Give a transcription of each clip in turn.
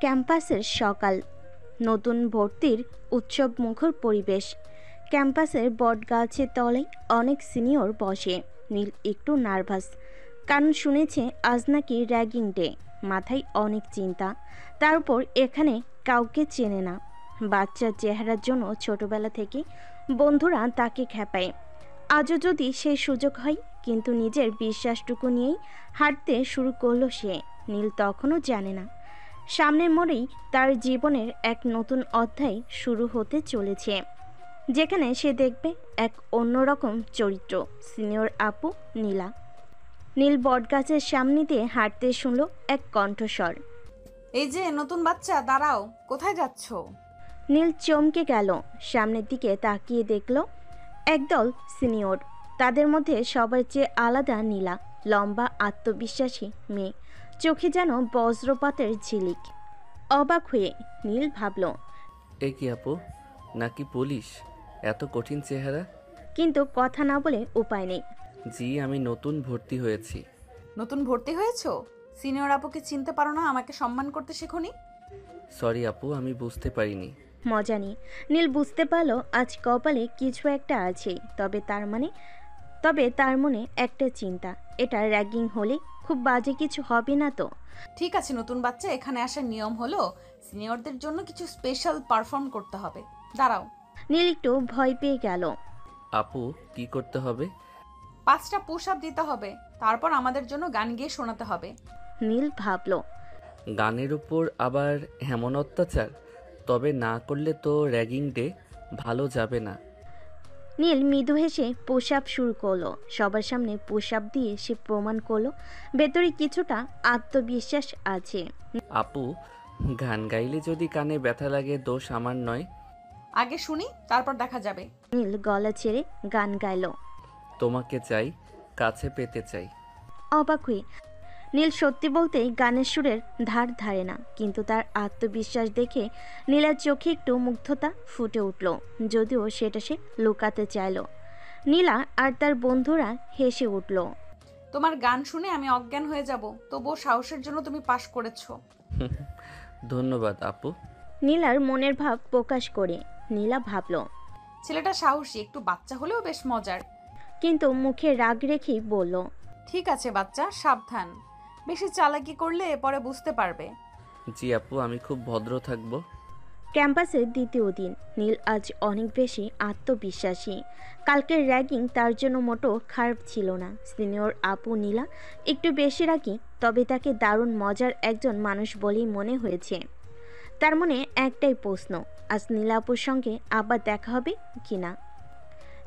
ক্যাম্পাসের সকাল, নতুন ভর্তির উৎসবমুখর পরিবেশ। ক্যাম্পাসের বটগাছের তলায় অনেক সিনিয়র বসে। নীল একটু নার্ভাস, কারণ শুনেছে আজ নাকি র্যাগিং ডে। মাথায় অনেক চিন্তা, তার উপর এখানে কাউকে চেনে না। বাচ্চার চেহারার জন্য ছোটবেলা থেকে বন্ধুরা তাকে খেপায়। আজও যদি সেই সুযোগ হয়, কিন্তু নিজের বিশ্বাসটুকু নিয়েই হাঁটতে শুরু করলো সে। নীল তখনও জানে না সামনের মোড়েই তার জীবনের এক নতুন অধ্যায় শুরু হতে চলেছে, যেখানে সে দেখবে এক অন্যরকম চরিত্র, সিনিয়র আপু নীলা। নীল বটগাছের সামনে দিয়ে হাঁটতে শুনল এক কণ্ঠস্বর। এই যে নতুন বাচ্চা, দাঁড়াও, কোথায় যাচ্ছ? নীল চমকে গেল, সামনের দিকে তাকিয়ে দেখল একদল সিনিয়র। তাদের মধ্যে সবার চেয়ে আলাদা নীলা, লম্বা আত্মবিশ্বাসী মেয়ে, চোখে যেন বজ্রপাতের ঝিলিক। অবাক হয়ে নীল ভাবল, এ কি আপু, নাকি পুলিশ? এত কঠিন চেহারা। কিন্তু কথা না বলে উপায় নেই। জি, আমি নতুন ভর্তি হয়েছি। নতুন ভর্তি হয়েছো? সিনিয়র আপুকে চিনতে পারো না? আমাকে সম্মান করতে শেখোনি? সরি আপু, আমি বুঝতে পারিনি। মজা নিয়ে নীল বুঝতে পারল আজ কপালে কিছু একটা আছে। তবে তার মনে একটা চিন্তা, এটা র্যাগিং হলে খুব বাজে কিছু হবে না তো? ঠিক আছে নতুন বাচ্চা, এখানে আসার নিয়ম হলো সিনিয়রদের জন্য কিছু স্পেশাল পারফর্ম করতে হবে। দাঁড়াও। নীল একটু ভয় পেয়ে গেল। আপু, কি করতে হবে? 5টা পুশ আপ দিতে হবে, তারপর আমাদের জন্য গান গেয়ে শোনাতে হবে। নীল ভাবল, গানের উপর আবার এমন অত্যাচার? তবে না করলে তো র্যাগিং ডে ভালো যাবে না। নীল মৃদু হেসে পুশ আপ শুরু করলো। সবার সামনে পুশ আপ দিয়ে সে প্রমাণ করলো ভেতরে কিছুটা আত্মবিশ্বাস আছে। আপু, গান গাইলে যদি কানে ব্যথা লাগে দোষ আমার নয়। আগে শুনি, তারপর দেখা যাবে। নীল গলা ছেড়ে গান গাইল। তোমাকে চাই, কাছে পেতে চাই। অবাক হয়ে নীল সত্যি বলতেই গানের সুরের ধার ধারে না, কিন্তু তার আত্মবিশ্বাস দেখে নীলার চোখে একটু মুগ্ধতা ফুটে উঠল, যদিও সেটা সে লুকাতে চাইল। নীলা আর তার বন্ধুরা হেসে উঠল। তোমার গান শুনে আমি অজ্ঞান হয়ে যাব, তবুও সাহসের জন্য তুমি পাশ করেছো। ধন্যবাদ আপু। নীলার মনের ভাব প্রকাশ করে নীলা ভাবল, ছেলেটা সাহসী, একটু বাচ্চা হলেও বেশ মজার। কিন্তু মুখে রাগ রেখেই বলল, ঠিক আছে বাচ্চা, সাবধান। বেশি চালাকি করলে পরে বুঝতে পারবে। জি আপু, আমি খুব ভদ্র থাকবো। ক্যাম্পাসের দ্বিতীয় দিন। নীল আজ অনেক বেশি আত্মবিশ্বাসী। কালকের র্যাগিং তার জন্য মোটো খারাপ ছিল না। সিনিয়র আপু নীলা একটু বেশি রাগী, তবে তাকে দারুণ মজার একজন মানুষ বলেই মনে হয়েছে। তার মনে একটাই প্রশ্ন, আজ নীলা আপুর সঙ্গে আবার দেখা হবে কিনা।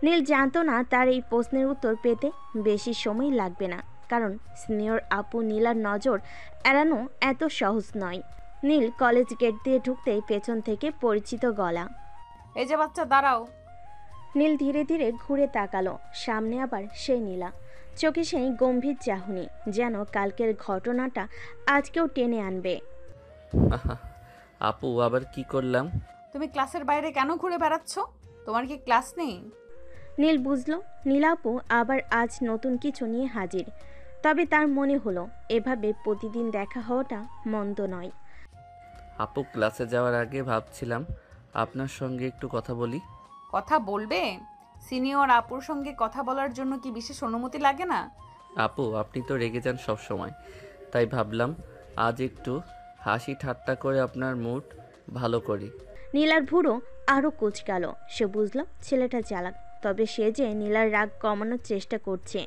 নীল জানতো না তার এই প্রশ্নের উত্তর পেতে বেশি সময় লাগবে না, কারণ সিনিয়র আপু নীলার নজর এড়ানো এত সহজ নয়। নীল কলেজ গেট দিয়ে ঢুকতেই পেছন থেকে পরিচিত গলা। এই যে বাচ্চা, দাঁড়াও। নীল ধীরে ধীরে ঘুরে তাকালো, সামনে আবার সেই নীলা। চোখে সেই গম্ভীর চাহনি, যেন কালকের ঘটনাটা আজকেও টেনে আনবে। আপু, আবার কি করলাম? তুমি ক্লাসের বাইরে কেন ঘুরে বেড়াচ্ছ? তোমার কি ক্লাস নেই? নীল বুঝলো নীলাপু আবার আজ নতুন কিছু নিয়ে হাজির। তবে তার মনে হলো এভাবে প্রতিদিন দেখা হওয়াটা মন্দ নয়। আপু, ক্লাসে যাওয়ার আগে ভাবছিলাম আপনার সঙ্গে একটু কথা বলি। কথা বলবে? সিনিয়র আপুর সঙ্গে কথা বলার জন্য কি বিশেষ অনুমতি লাগে না? আপু, আপনি তো রেগে যান সব সময়, তাই ভাবলাম আজ একটু হাসি ঠাট্টা করে আপনার মুড ভালো করি। নীলার ভুরো আরও কুঁচকালো। সে বুঝল ছেলেটা চালাক, তবে সে যে নীলার রাগ কমানোর চেষ্টা করছে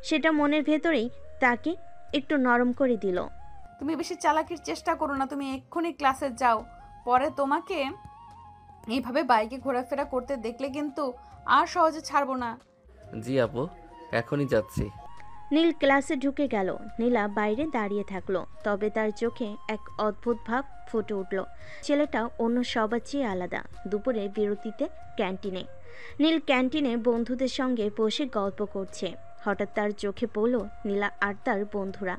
সেটা মনের ভেতরেই তাকে একটু নরম করে দিল। তুমি বেশি চালাকির চেষ্টা করো না, তুমি এক্ষুনি ক্লাসে যাও। পরে তোমাকে এইভাবে বাইকে ঘোরাফেরা করতে দেখলে কিন্তু আর সহজে ছাড়বো না। জি আপু, এখনই যাচ্ছি। নীল ক্লাসে ঢুকে গেল। নীলা বাইরে দাঁড়িয়ে থাকলো, তবে তার চোখে এক অদ্ভুত ভাব ফুটে উঠল। ছেলেটা অন্য সবার চেয়ে আলাদা। দুপুরে বিরতিতে ক্যান্টিনে নীল ক্যান্টিনে বন্ধুদের সঙ্গে বসে গল্প করছে। হঠাৎ তার চোখে পড়ল নীলা আর তার বন্ধুরা।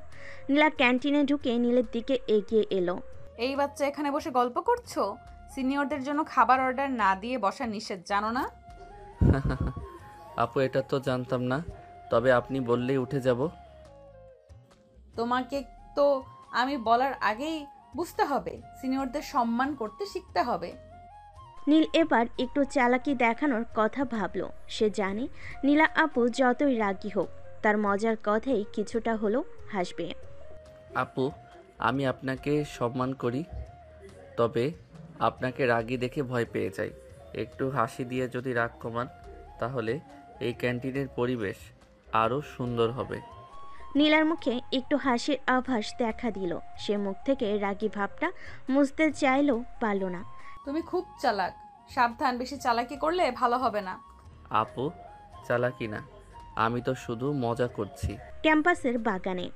নীলা ক্যান্টিনে ঢুকে নীলের দিকে এগিয়ে এলো। এই বাচ্চা, এখানে বসে গল্প করছো? সিনিয়রদের জন্য খাবার অর্ডার না দিয়ে বসা নিষেধ, জানো না? আপু, এটা তো জানতাম না, তবে আপনি বললেই উঠে যাব। তোমাকে তো আমি বলার আগেই বুঝতে হবে, সিনিয়রদের সম্মান করতে শিখতে হবে। নীল এবার একটু চালাকি দেখানোর কথা ভাবলো। সে জানে নীলা আপু যতই রাগী হোক তার মজার কথাই কিছুটা হলেও হাসবে। আপু, আমি আপনাকে সম্মান করি, তবে আপনাকে রাগী দেখে ভয় পেয়ে যাই। একটু হাসি দিয়ে যদি রাগ কমান, তাহলে এই ক্যান্টিনের পরিবেশ আরও সুন্দর হবে। নীলার মুখে একটু হাসির আভাস দেখা দিল। সে মুখ থেকে রাগী ভাবটা মুছতে চাইলেও পারল না। তুমি খুব চালাক, সাবধান, বেশি চালাকি করলে ভালো হবে না। আপু, চালাকি না, আমি তো শুধু মজা করছি। ক্যাম্পাসের বাগানে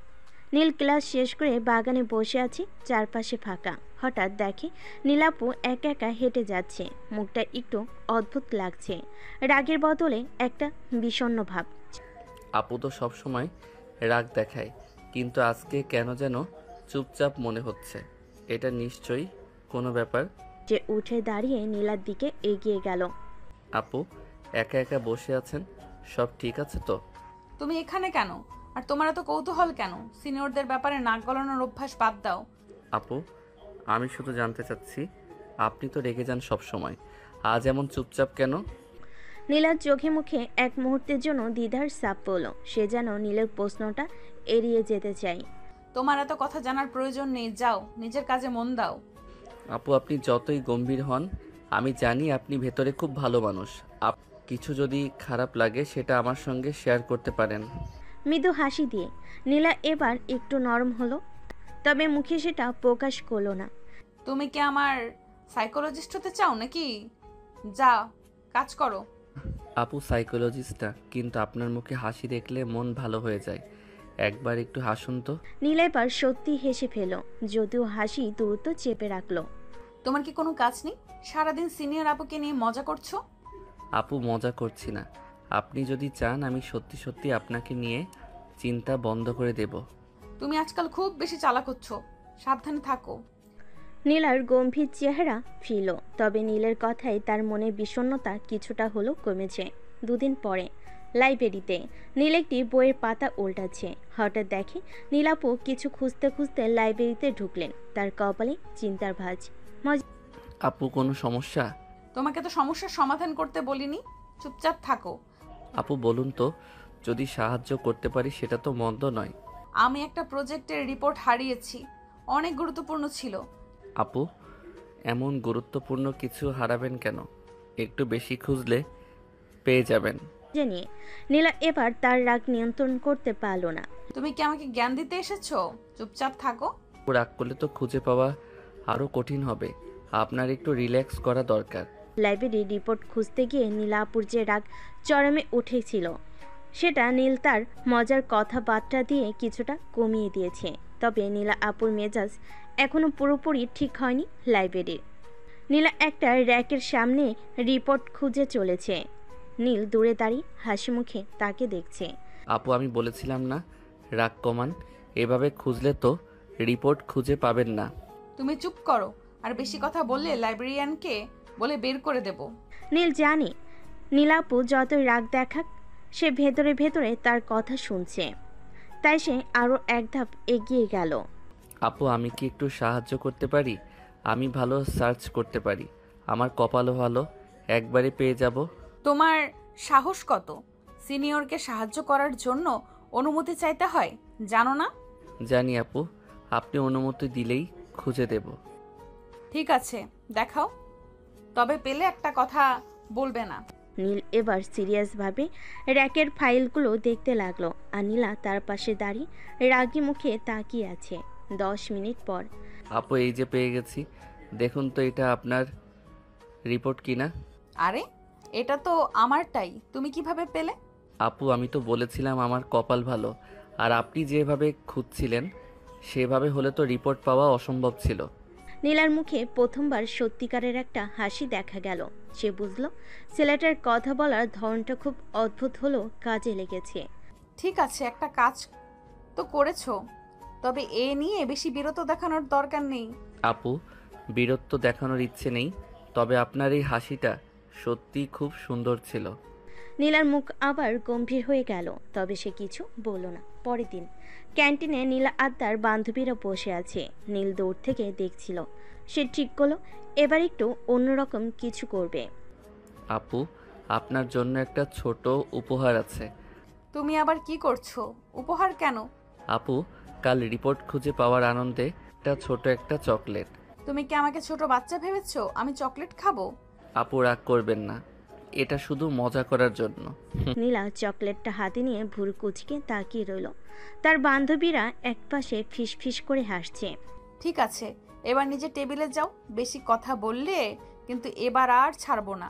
নীল ক্লাস শেষ করে বাগানে বসে আছে, চারপাশে ফাঁকা। হঠাৎ দেখে নীলাপু একা একা হেঁটে যাচ্ছে। মুখটা একটু অদ্ভুত লাগছে, রাগের বদলে একটা বিষণ্ণ ভাব। আপু তো সবসময় রাগ দেখায়, কিন্তু আজকে কেন যেন চুপচাপ মনে হচ্ছে। এটা নিশ্চয়ই কোনো ব্যাপার। যে উঠে দাঁড়িয়ে নীলার দিকে এগিয়ে গেল। আপু, একা একা বসে আছেন, সব ঠিক আছে তো? তুমি এখানে কেন? আর তোমার এত কৌতূহল কেন? সিনিয়রদের ব্যাপারে নাক গলানোর অভ্যাস বাদ দাও। আপু, আমি শুধু জানতে চাচ্ছি, আপনি তো রেগে যান সব সময়, আজ এমন চুপচাপ কেন? নীলার চোখে মুখে এক মুহূর্তের জন্য দ্বিধার ছাপ পড়ল। সে যেন নীলের প্রশ্নটা এড়িয়ে যেতে চায়। তোমার এত কথা জানার প্রয়োজন নেই, যাও নিজের কাজে মন দাও। আপু, আপনি যতই গম্ভীর হন, আমি জানি আপনি ভেতরে খুব ভালো মানুষ। কিছু যদি খারাপ লাগে সেটা আমার সঙ্গে শেয়ার করতে পারেন। মৃদু হাসি দিয়ে নীলা এবার একটু নরম হলো, তবে মুখে সেটা প্রকাশ করলো না। তুমি কি আমার সাইকোলজিস্ট হতে চাও নাকি? যা কাজ করো। আপু সাইকোলজিস্ট না, কিন্তু আপনার মুখে হাসি দেখলে মন ভালো হয়ে যায়। একবার একটু হাসুন তো। নীলা এবার সত্যি হেসে ফেল, যদিও হাসি দ্রুত চেপে রাখলো। তোমার কি কোনো কাজ নেই? সারাদিন সিনিয়র আপুকে নিয়ে মজা করছো। আপু, মজা করছি না। আপনি যদি চান আমি সত্যি সত্যি আপনাকে নিয়ে চিন্তা বন্ধ করে দেব। তুমি আজকাল খুব বেশি চালাক হচ্ছ, সাবধানে থাকো। নীলার গম্ভীর চেহারা ফিরল, তবে নীলের কথায় তার মনে বিষণ্ণতা কিছুটা হলেও কমেছে। দুদিন পরে লাইব্রেরিতে নীল একটি বইয়ের পাতা উল্টাচ্ছে। হঠাৎ দেখে নীলাপু কিছু খুঁজতে খুঁজতে লাইব্রেরিতে ঢুকলেন। তার কপালে চিন্তার ভাঁজ। আপু, কোনো সমস্যা? তোমাকে তো সমস্যার সমাধান করতে বলিনি, চুপচাপ থাকো। আপু বলুন তো, যদি সাহায্য করতে পারি সেটা তো মন্দ নয়। আমি একটা প্রজেক্টের রিপোর্ট হারিয়েছি, অনেক গুরুত্বপূর্ণ ছিল। আপু, এমন গুরুত্বপূর্ণ কিছু হারাবেন কেন? একটু বেশি খুঁজলে পেয়ে যাবেন। জানিয়ে নীলা এবার তার রাগ নিয়ন্ত্রণ করতে পারল না। তুমি কি আমাকে জ্ঞান দিতে এসেছো? চুপচাপ থাকো। রাগ করলে তো খুঁজে পাওয়া আরও কঠিন হবে। আপনার একটু রিল্যাক্স করা দরকার। লাইব্রেরির রিপোর্ট খুঁজতে গিয়ে নীলাপুর যে রাগ চরমে উঠেছিল সেটা নীল তার মজার কথাবার্তা দিয়ে কিছুটা কমিয়ে দিয়েছে। তবে নীলা আপুর মেজাজ এখনো পুরোপুরি ঠিক হয়নি। লাইব্রেরির নীলা একটা র্যাকের সামনে রিপোর্ট খুঁজে চলেছে। নীল দূরে দাঁড়িয়ে হাসি মুখে তাকে দেখছে। আপু, আমি বলেছিলাম না রাগ কমান। এভাবে খুঁজলে তো রিপোর্ট খুঁজে পাবেন না। তুমি চুপ করো, আর বেশি কথা বললে লাইব্রেরিয়ানকে বলে বের করে দেব। নীল জানে নীলাপু যতই রাগ দেখাক সে ভেতরে ভেতরে তার কথা শুনছে, তাই সে আরও এক ধাপ এগিয়ে গেল। আপু, আমি কি একটু সাহায্য করতে পারি? আমি ভালো সার্চ করতে পারি, আমার কপালও ভালো, একবারে পেয়ে যাব। তোমার সাহস কত? সিনিয়রকে সাহায্য করার জন্য অনুমতি চাইতে হয়, জানো না? জানি আপু, আপনি অনুমতি দিলেই খুঁজে দেব। ঠিক আছে, দেখাও। তবে পেলে একটা কথা বলবে না। নীল এবার সিরিয়াসভাবে র্যাকের ফাইলগুলো দেখতে লাগলো, আর নীলা তার পাশে দাঁড়িয়ে রাগী মুখে তাকিয়ে আছে। 10 মিনিট পর আপু, এই যে পেয়ে গেছি, দেখুন তো এটা আপনার রিপোর্ট কিনা। আরে, এটা তো আমারটাই, তুমি কিভাবে পেলে? আপু, আমি তো বলেছিলাম আমার কপাল ভালো, আর আপনি যেভাবে খুঁজছিলেন সেভাবে হলে তো রিপোর্ট পাওয়া অসম্ভব ছিল। নীলার মুখে প্রথমবার সত্যিকারের একটা হাসি দেখা গেল। সে বুঝলো ছেলেটার কথা বলার ধরনটা খুব অদ্ভুত হলেও কাজে লেগেছে। ঠিক আছে, একটা কাজ তো করেছো, তবে এ নিয়ে বেশি বিরত দেখানোর দরকার নেই। আপু, বীরত্ব দেখানোর ইচ্ছে নেই, তবে আপনার এই হাসিটা সত্যিই খুব সুন্দর ছিল। নীলার মুখ আবার গম্ভীর হয়ে গেল, তবে সে কিছু বলল না। পরের দিন ক্যান্টিনে নীলা আর তার বান্ধবীরা বসে আছে। নীল দূর থেকে দেখছিল। সে ঠিক করলো এবার একটু অন্যরকম কিছু করবে। আপু, আপনার জন্য একটা ছোট উপহার আছে। তুমি আবার কি করছো? উপহার কেন? আপু, কাল রিপোর্ট খুঁজে পাওয়ার আনন্দে ছোট একটা চকলেট। তুমি কি আমাকে ছোট বাচ্চা ভেবেছো? আমি চকলেট খাবো? আপু, রাগ করবেন না, এটা শুধু মজা করার জন্য। নীলা চকলেটটা হাতে নিয়ে ভুরু কুচকে তাকিয়ে রইল। তার বান্ধবীরা একপাশে ফিস ফিস করে হাসছে। ঠিক আছে, এবার নিজে টেবিলে যাও। বেশি কথা বললে কিন্তু এবার আর ছাড়বো না।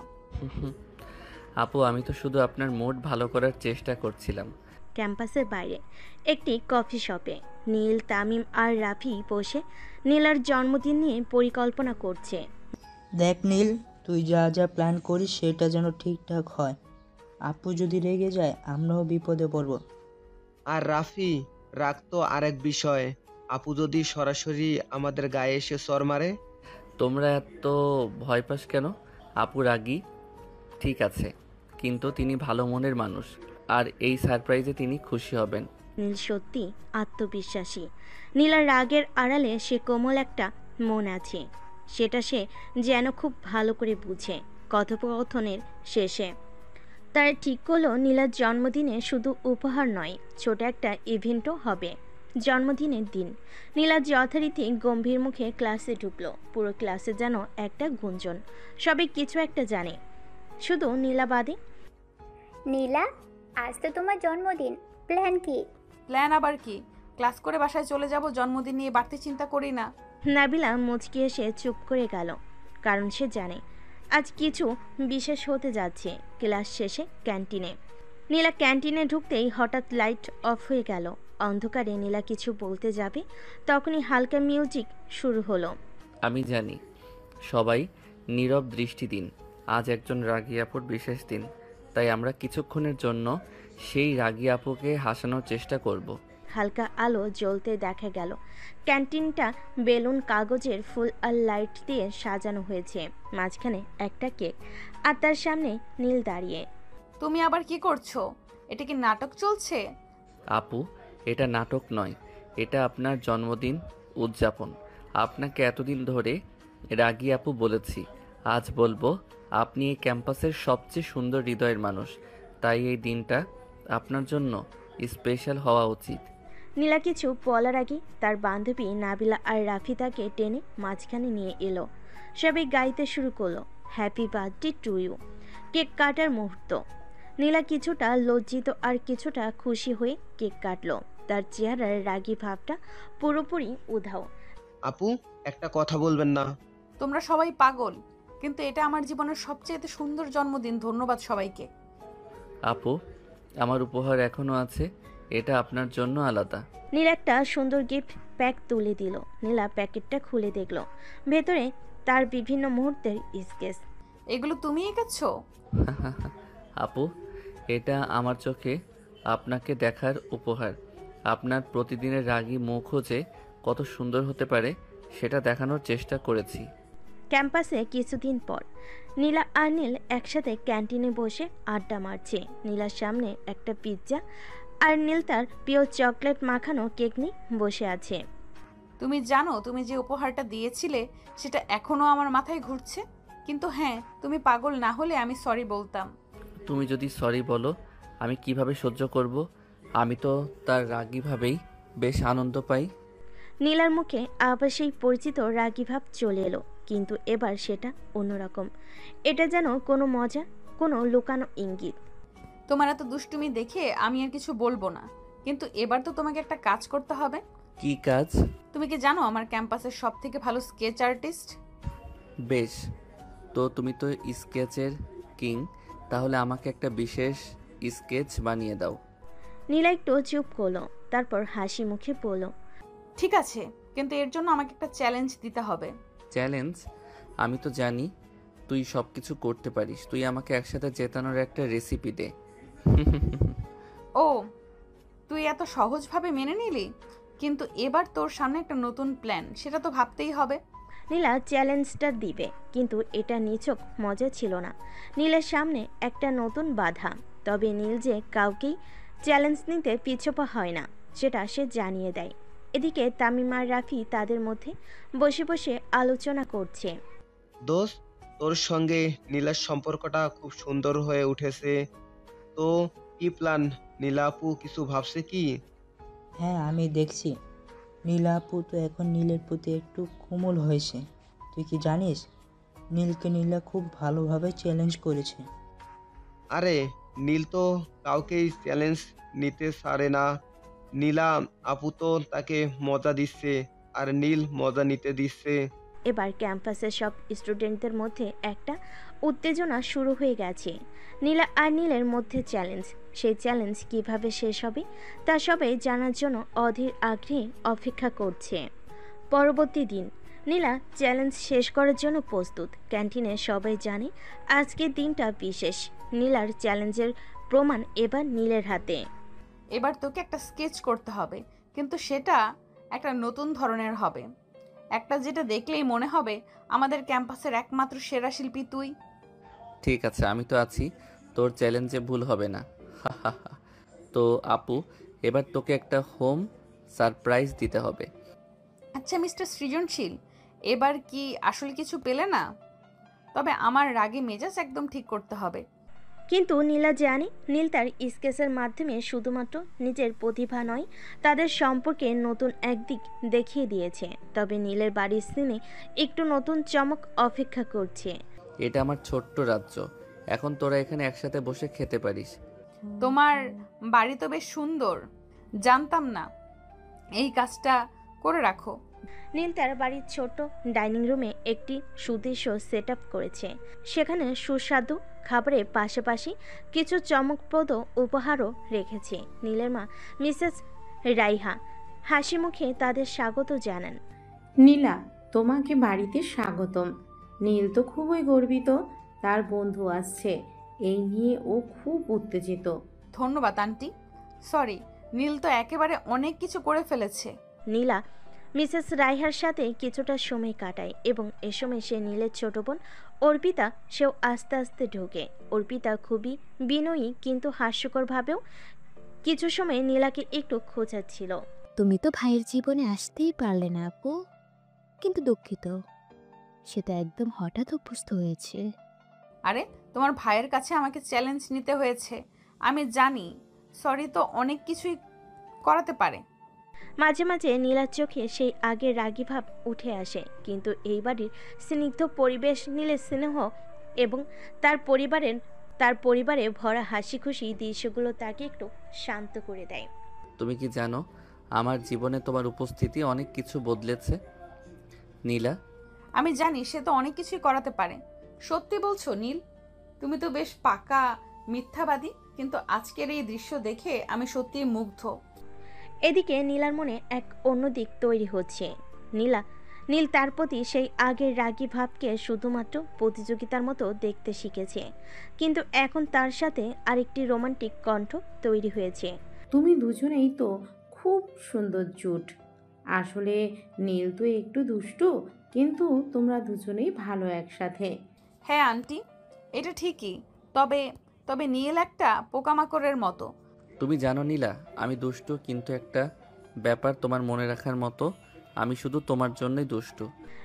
আপু, আমি তো শুধু আপনার মুড ভালো করার চেষ্টা করছিলাম। ক্যাম্পাসের বাইরে একটি কফি শপে নীল, তামিম আর রাফি বসে নীলার জন্মদিন নিয়ে পরিকল্পনা করছে। দেখ নীল, তুই যা যা প্ল্যান করিস সেটা যেন ঠিকঠাক হয়। আপু যদি রেগে যায় আমরাও বিপদে পড়ব। আর রাফি, রাগ তো আরেক বিষয়। আপু যদি সরাসরি আমাদের গায়ে এসে চর মারে? তোমরা এত ভয় পাস কেন? আপু রাগী ঠিক আছে, কিন্তু তিনি ভালো মনের মানুষ, আর এই সারপ্রাইজে তিনি খুশি হবেন। নীল সত্যি আত্মবিশ্বাসী। নীলার রাগের আড়ালে সে কোমল একটা মন আছে, সেটা সে যেন খুব ভালো করে বুঝে। কথোপকথনের শেষে তার ঠিক করলো নীলার জন্মদিনে শুধু উপহার নয়, ছোট একটা ইভেন্টও হবে। জন্মদিনের দিন নীলা যথারীতি গম্ভীর মুখে ক্লাসে ঢুকলো। পুরো ক্লাসে যেন একটা গুঞ্জন, সবাই কিছু একটা জানে, শুধু নীলা বাদে। নীলা, আজ তো তোমার জন্মদিন, প্ল্যান কি? প্ল্যান আবার কি? ক্লাস করে বাসায় চলে যাব। জন্মদিন নিয়ে বাড়তি চিন্তা করি না। নাবিলা মুচকি এসে চুপ করে গেল, কারণ সে জানে আজ কিছু বিশেষ হতে যাচ্ছে। ক্লাস শেষে ক্যান্টিনে নীলা ক্যান্টিনে ঢুকতেই হঠাৎ লাইট অফ হয়ে গেল। অন্ধকারে নীলা কিছু বলতে যাবে, তখনই হালকা মিউজিক শুরু হলো। আমি জানি সবাই নীরব দৃষ্টি দিন, আজ একজন রাগী আপুর বিশেষ দিন, তাই আমরা কিছুক্ষণের জন্য সেই রাগী আপুকে হাসানোর চেষ্টা করব। হালকা আলো জ্বলতে দেখা গেল ক্যান্টিনটা বেলুন, কাগজের ফুল আর লাইট দিয়ে সাজানো হয়েছে। মাঝখানে একটা কেক, আর তার সামনে নীল দাঁড়িয়ে। তুমি আবার কি করছো? এটা কি নাটক চলছে? আপু, এটা নাটক নয়, এটা আপনার জন্মদিন উদযাপন। আপনাকে এতদিন ধরে রাগী আপু বলেছি, আজ বলবো আপনি এই ক্যাম্পাসের সবচেয়ে সুন্দর হৃদয়ের মানুষ, তাই এই দিনটা আপনার জন্য স্পেশাল হওয়া উচিত। নীলা কিছু বলার আগে তার বান্ধবী নাবিলা আর রাফি তাকে টেনে মাঝখানে নিয়ে এলো। সবাই গাইতে শুরু করলো, happy birthday to you. Cake কাটার মুহূর্ত। নীলা কিছুটা লজ্জিত আর কিছুটা খুশি হয়ে কেক কাটলো। তার চেহারার রাগী ভাবটা পুরোপুরি উধাও। আপু, একটা কথা বলবেন না? তোমরা সবাই পাগল, কিন্তু এটা আমার জীবনের সবচেয়ে সুন্দর জন্মদিন। ধন্যবাদ সবাইকে। আপু, আমার উপহার এখনো আছে, এটা আপনার জন্য আলাদা। নীলা একটা সুন্দর গিফট প্যাক তুলে দিল। নীলা প্যাকেটটা খুলে দেখলো, ভেতরে তার বিভিন্ন মুহূর্তের স্কেচ। এগুলো তুমি এঁকেছো? আপু, এটা আমার চোখে আপনাকে দেখার উপহার। আপনার প্রতিদিনের রাগী মুখও যে কত সুন্দর হতে পারে সেটা দেখানোর চেষ্টা করেছি। ক্যাম্পাসে কিছুদিন পর নীলা আর নীল একসাথে ক্যান্টিনে বসে আড্ডা মারছে। নীলার সামনে একটা পিৎজা আর নীল তার প্রিয় চকলেট মাখানো কেক নিয়ে বসে আছে। তুমি জানো তুমি যে উপহারটা দিয়েছিলে সেটা এখনো আমার মাথায় ঘুরছে। কিন্তু হ্যাঁ, তুমি পাগল না হলে আমি সরি বলতাম। তুমি যদি সরি বলো আমি কিভাবে সহ্য করব? আমি তো তার রাগীভাবেই বেশ আনন্দ পাই। নীলার মুখে আবার সেই পরিচিত রাগী ভাব চলে এলো, কিন্তু এবার সেটা অন্যরকম। এটা যেন কোনো মজা, কোনো লুকানো ইঙ্গিত। তোমার এত দুষ্টুমি দেখে আমি আর কিছু বলবো না, কিন্তু এবার তো তোমাকে একটা কাজ করতে হবে। কি কাজ? তুমি কি জানো আমার ক্যাম্পাসের সব থেকে ভালো স্কেচ আর্টিস্ট? বেশ, তো তুমি তো স্কেচের কিং, তাহলে আমাকে একটা বিশেষ স্কেচ বানিয়ে দাও। নীলা একটু চুপ করলো, তারপর হাসি মুখে বলল, ঠিক আছে, কিন্তু এর জন্য আমাকে একটা চ্যালেঞ্জ দিতে হবে। চ্যালেঞ্জ? আমি তো জানি তুই সব কিছু করতে পারিস, তুই আমাকে একসাথে জেতানোর একটা রেসিপি দে। ও, তুই এত সহজভাবে মেনে নিলি? কিন্তু এবার তোর সামনে একটা নতুন প্ল্যান, সেটা তো ভাবতেই হবে। নীলা চ্যালেঞ্জটা দিবে, কিন্তু এটা নিছক মজা ছিল না। নীলের সামনে একটা নতুন বাধা। তবে নীল যে কাউকেই চ্যালেঞ্জ নিতে পিছপা হয় না সেটা সে জানিয়ে দেয়। এদিকে তামিম আর রাফি তাদের মধ্যে বসে বসে আলোচনা করছে। দোস্ত, তোর সঙ্গে নীলার সম্পর্কটা খুব সুন্দর হয়ে উঠেছে। তো কি প্ল্যান? নীলা আপু কিছু ভাবছে কি? হ্যাঁ, আমি দেখছি নীলা আপু তো এখন নীলের প্রতি একটু কোমল হয়েছে। তুই কি জানিস, নীলকে নীলা খুব ভালোভাবে চ্যালেঞ্জ করেছে। আরে, নীল তো কাউকেই চ্যালেঞ্জ নিতে ছাড়ে না। নীলা আপু তো তাকে মজা দিচ্ছে, আর নীল মজা নিতে দিচ্ছে। এবার ক্যাম্পাসের সব স্টুডেন্টদের মধ্যে একটা উত্তেজনা শুরু হয়ে গেছে। নীলা আর নীলের মধ্যে চ্যালেঞ্জ। সেই চ্যালেঞ্জ কিভাবে শেষ হবে তা সবাই জানার জন্য অধীর আগ্রহে অপেক্ষা করছে। পরবর্তী দিন নীলা চ্যালেঞ্জ শেষ করার জন্য প্রস্তুত। ক্যান্টিনে সবাই জানে আজকের দিনটা বিশেষ। নীলার চ্যালেঞ্জের প্রমাণ এবার নীলের হাতে। এবার তোকে একটা স্কেচ করতে হবে, কিন্তু সেটা একটা নতুন ধরনের হবে। একটা যেটা দেখলেই মনে হবে আমাদের ক্যাম্পাসের একমাত্র সেরা শিল্পী তুই। ঠিক আছে, আমি তো আছি, তোর চ্যালেঞ্জে ভুল হবে না। তো আপু, এবার তোকে একটা হোম সারপ্রাইজ দিতে হবে। আচ্ছা মিস্টার সৃজনশীল, এবার কি আসলে কিছু পেলে না? তবে আমার রাগে মেজাজ একদম ঠিক করতে হবে। কিন্তু নীলা জানে নীল তার স্কেচের মাধ্যমে শুধুমাত্র নিজের প্রতিভা নয়, তাদের সম্পর্কে নতুন একদিক দেখিয়ে দিয়েছে। তবে নীলের বাড়ির সিনে একটু নতুন চমক অপেক্ষা করছে। এটা আমার ছোট্ট রাজ্য, এখন তোরা এখানে একসাথে বসে খেতে পারিস। তোমার বাড়ি তো বেশ সুন্দর, জানতাম না। এই কাজটা করে রাখো। নীল তার বাড়ির ছোট্ট ডাইনিং রুমে একটি সুদৃশ্য সেট আপ করেছে। সেখানে সুস্বাদু খাবারের পাশাপাশি কিছু চমকপ্রদ উপহারও রেখেছে। নীলের মা মিসেস রাইহা হাসি মুখে তাদের স্বাগত জানান। নীলা, তোমাকে বাড়িতে স্বাগতম। নীল তো খুবই গর্বিত, তার বন্ধু আসছে এই নিয়ে ও খুব উত্তেজিত। ধন্যবাদ আন্টি। সরি, নীল তো একেবারে অনেক কিছু করে ফেলেছে। নীলা মিসেস রাইহার সাথে কিছুটা সময় কাটায় এবং এ সময় সে নীলের ছোট বোন অর্পিতা সেও আস্তে আস্তে ঢোকে। অর্পিতা খুবই বিনয়ী কিন্তু হাস্যকরভাবেও কিছু সময় নীলাকে একটু খোঁচাচ্ছিল। তুমি তো ভাইয়ের জীবনে আসতেই পারলে না আপু, কিন্তু দুঃখিত, সে তো একদম হঠাৎ অভ্যস্ত হয়েছে। আরে, তোমার ভাইয়ের কাছে আমাকে চ্যালেঞ্জ নিতে হয়েছে, আমি জানি। সরি তো অনেক কিছুই করাতে পারে। মাঝে মাঝে নীলার চোখে সেই আগের রাগী ভাব উঠে আসে, কিন্তু এই বাড়ির স্নিগ্ধ পরিবেশ, নীলের স্নেহ এবং তার পরিবারে ভরা হাসি খুশি দৃশ্যগুলো তাকে একটু শান্ত করে দেয়। তুমি কি জানো, আমার জীবনে তোমার উপস্থিতি অনেক কিছু বদলেছে নীলা। আমি জানি সে তো অনেক কিছুই করাতে পারে। সত্যি বলছো নীল? তুমি তো বেশ পাকা মিথ্যাবাদী, কিন্তু আজকের এই দৃশ্য দেখে আমি সত্যিই মুগ্ধ। এদিকে নীলার মনে এক অন্য দিক তৈরি হচ্ছে। নীল তার প্রতি সেই আগের রাগী ভাবকে শুধুমাত্র প্রতিযোগিতার মতো দেখতে শিখেছে, কিন্তু এখন তার সাথে আরেকটি রোমান্টিক কণ্ঠ তৈরি হয়েছে। তুমি দুজনেই তো খুব সুন্দর জুট। আসলে নীল তো একটু দুষ্টু, কিন্তু তোমরা দুজনেই ভালো একসাথে। হ্যাঁ আন্টি, এটা ঠিকই। তবে তবে নীল একটা পোকামাকড়ের মতো। তুমি জানো নীলা, আমি দুষ্টু, কিন্তু একটা ব্যাপার তোমার মনে রাখার মতো, আমি শুধু তোমার জন্যই দুষ্টু।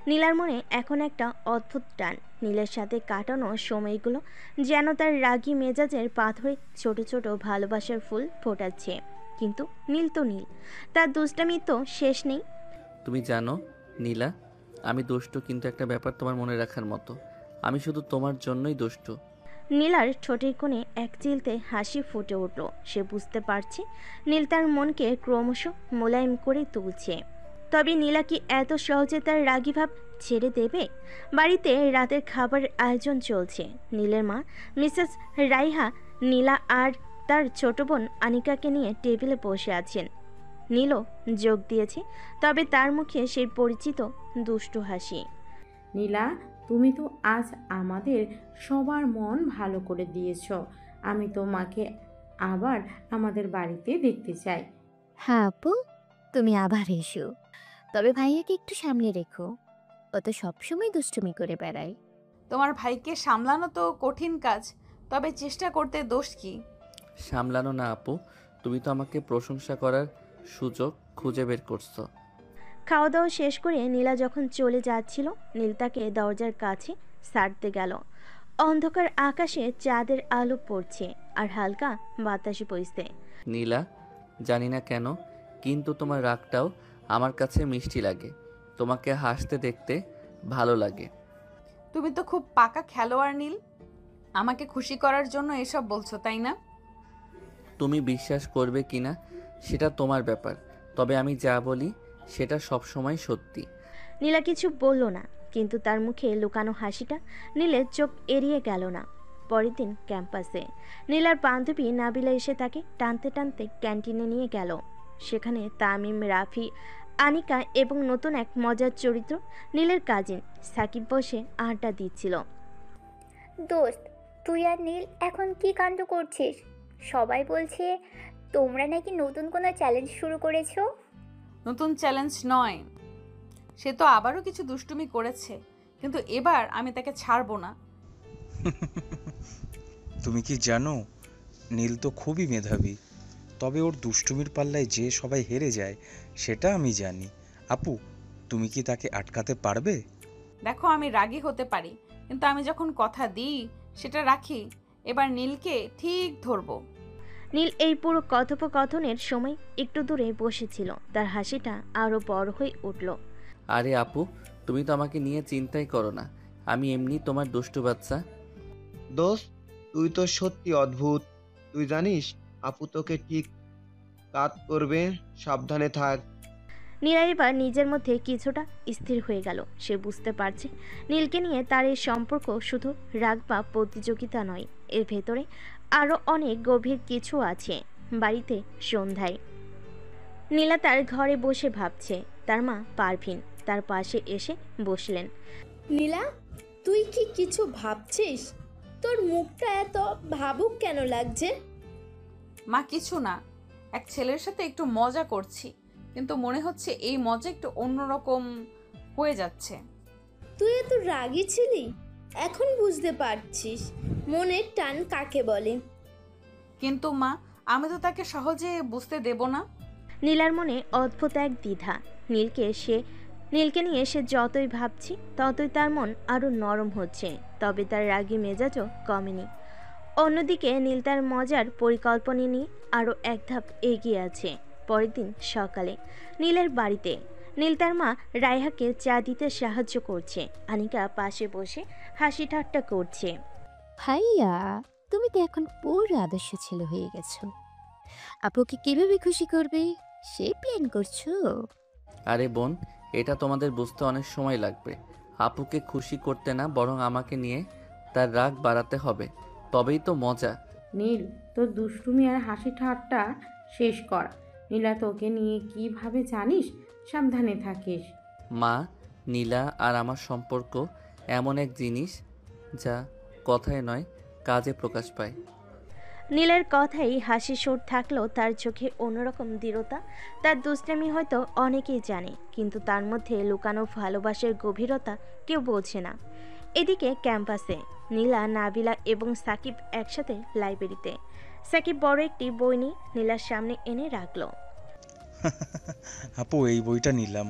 নীলার মনে এখন একটা অদ্ভুত টান। নীলের সাথে কাটানো সময়গুলো যেন তার রাগী মেজাজের পাথরে ছোট ছোট ভালোবাসার ফুল ফোটাচ্ছে। কিন্তু নীল তো নীল, তার দুষ্টামি তো শেষ নেই। তুমি জানো নীলা, আমি দুষ্টু, কিন্তু একটা ব্যাপার তোমার মনে রাখার মতো, আমি শুধু তোমার জন্যই দুষ্টু। নীলার ঠোঁটের কোণে এক চিলতে হাসি ফুটে উঠল। সে বুঝতে পারছে নীল তার মনকে ক্রমশ মোলায়েম করে তুলছে। তবে নীলা কি এত সহজে তার রাগী ভাব ছেড়ে দেবে? বাড়িতে রাতের খাবার আয়োজন চলছে। নীলের মা মিসেস রাইহা নীলা আর তার ছোট বোন আনিকাকে নিয়ে টেবিলে বসে আছেন। নীলও যোগ দিয়েছে, তবে তার মুখে সেই পরিচিত দুষ্টু হাসি। নীলা, তুমি তো আজ আমাদের সবার মন ভালো করে দিয়েছ। আমি তোমাকে আবার আমাদের বাড়িতে দেখতে চাই। হ্যাঁ আপু, তুমি আবার এসো, তবে ভাইয়াকে একটু সামলে রেখো, ও তো সবসময় দুষ্টুমি করে বেড়ায়। তোমার ভাইকে সামলানো তো কঠিন কাজ, তবে চেষ্টা করতে দোষ কি? সামলানো না আপু, তুমি তো আমাকে প্রশংসা করার সুযোগ খুঁজে বের করছো। খাওয়া দাওয়া শেষ করে নীলা যখন চলে যাচ্ছিল, নীল তাকে দরজার কাছে সারতে গেল। অন্ধকার আকাশে চাঁদের আলো পড়ছে আর হালকা বাতাসে বইছে। নীলা, জানি না কেন কিন্তু তোমার রাগটাও আমার কাছে মিষ্টি লাগে। তোমাকে হাসতে দেখতে ভালো লাগে। তুমি তো খুব পাকা খেলোয়াড় নীল। আমাকে খুশি করার জন্য এসব বলছো, তাই না? তুমি বিশ্বাস করবে কিনা সেটা তোমার ব্যাপার, তবে আমি যা বলি সেটা সবসময় সত্যি। নীলা কিছু বলল না, কিন্তু তার মুখে লুকানো হাসিটা নীলের চোখ এড়িয়ে গেল না। পরের দিন ক্যাম্পাসে নীলার বান্ধবী নাবিলা এসে তাকে টানতে টানতে ক্যান্টিনে নিয়ে গেল। সেখানে তামিম, রাফি, আনিকা এবং নতুন এক মজার চরিত্র নীলের কাজিন সাকিব বসে আড্ডা দিচ্ছিল। দোস্ত, তুই আর নীল এখন কি কাণ্ড করছিস? সবাই বলছে তোমরা নাকি নতুন কোনো চ্যালেঞ্জ শুরু করেছো। নতুন চ্যালেঞ্জ নয়, সে তো আবারও কিছু দুষ্টুমি করেছে, কিন্তু এবার আমি তাকে ছাড়বো না। তুমি কি জানো, নীল তো খুবই মেধাবী, তবে ওর দুষ্টুমির পাল্লায় যে সবাই হেরে যায় সেটা আমি জানি। আপু, তুমি কি তাকে আটকাতে পারবে? দেখো, আমি রাগী হতে পারি, কিন্তু আমি যখন কথা দিই সেটা রাখি। এবার নীলকে ঠিক ধরবো। নীল এই পুরো কথোপকথনের সময় একটু দূরে বসেছিল। তার হাসিটা আরো বড় হয়ে উঠল। আরে আপু, তুমি তো আমাকে নিয়ে চিন্তাই করো না, আমি এমনি তোমার দুষ্টু বাচ্চা। দোস্ত, তুই তো সত্যি অদ্ভুত। তুই জানিস আপু তোকে ঠিক কাত করবে, সাবধানে থাক। নীলা এবার নিজের মধ্যে কিছুটা স্থির হয়ে গেল। সে বুঝতে পারছে নীলকে নিয়ে তার এই সম্পর্ক শুধু রাগ বা প্রতিযোগিতা নয়, এর ভেতরে আরও অনেক গভীর কিছু আছে। বাড়িতে সন্ধ্যায় নীলা তার ঘরে বসে ভাবছে। তার মা পারভিন তার পাশে এসে বসলেন। নীলা, তুই কি কিছু ভাবছিস? তোর মুখটা এত ভাবুক কেন লাগছে? মা, কিছু না, এক ছেলের সাথে একটু মজা করছি, কিন্তু মনে হচ্ছে এই মজা একটু অন্যরকম হয়ে যাচ্ছে। তুই এত রাগী ছিলি, এখন বুঝতে পারছিস মনের টান কাকে বলে। কিন্তু মা, আমি তো তাকে সহজে বুঝতে দেব না। নীলার মনে অদ্ভুত এক দ্বিধা। নীলকে নিয়ে সে যতই ভাবছি ততই তার মন আরও নরম হচ্ছে, তবে তার রাগী মেজাজও কমেনি। অন্যদিকে নীল তার মজার পরিকল্পনা নিয়ে আরও এক ধাপ এগিয়ে আছে। পরের দিন সকালে নীলের বাড়িতে নীল তার মা রায়হাকে চা দিতে সাহায্য করছে। আনিকা পাশে বসে হাসি ঠাট্টা করছে। ভাইয়া, তুমি তো এখন পুরো আদর্শ ছেলে হয়ে গেছো। আপুকে কিভাবে খুশি করবে সে প্ল্যান করছো? আরে বোন, এটা তোমাদের বুঝতে অনেক সময় লাগবে। আপুকে খুশি করতে না, বরং আমাকে নিয়ে তার রাগ বাড়াতে হবে, তবেই তো মজা। নীল, তোর দুষ্টুমি আর হাসি ঠাট্টা শেষ কর। নীলা তোকে নিয়ে কিভাবে জানিস, সাবধানে থাকিস। মা, নীলা আর আমার সম্পর্ক এমন এক জিনিস যা কথায় নয় কাজে প্রকাশ পায়। নীলের কথাই হাসি সুর থাকলেও তার চোখে অন্যরকম দৃঢ়তা। তার দুষ্টামি হয়তো অনেকেই জানে, কিন্তু তার মধ্যে লুকানো ভালোবাসার গভীরতা কেউ বোঝে না। এদিকে ক্যাম্পাসে নীলা, নাবিলা এবং সাকিব একসাথে লাইব্রেরিতে। সাকিব বড় একটি বই নিয়ে নীলার সামনে এনে রাখলো। আপু, এই বইটা নিলাম।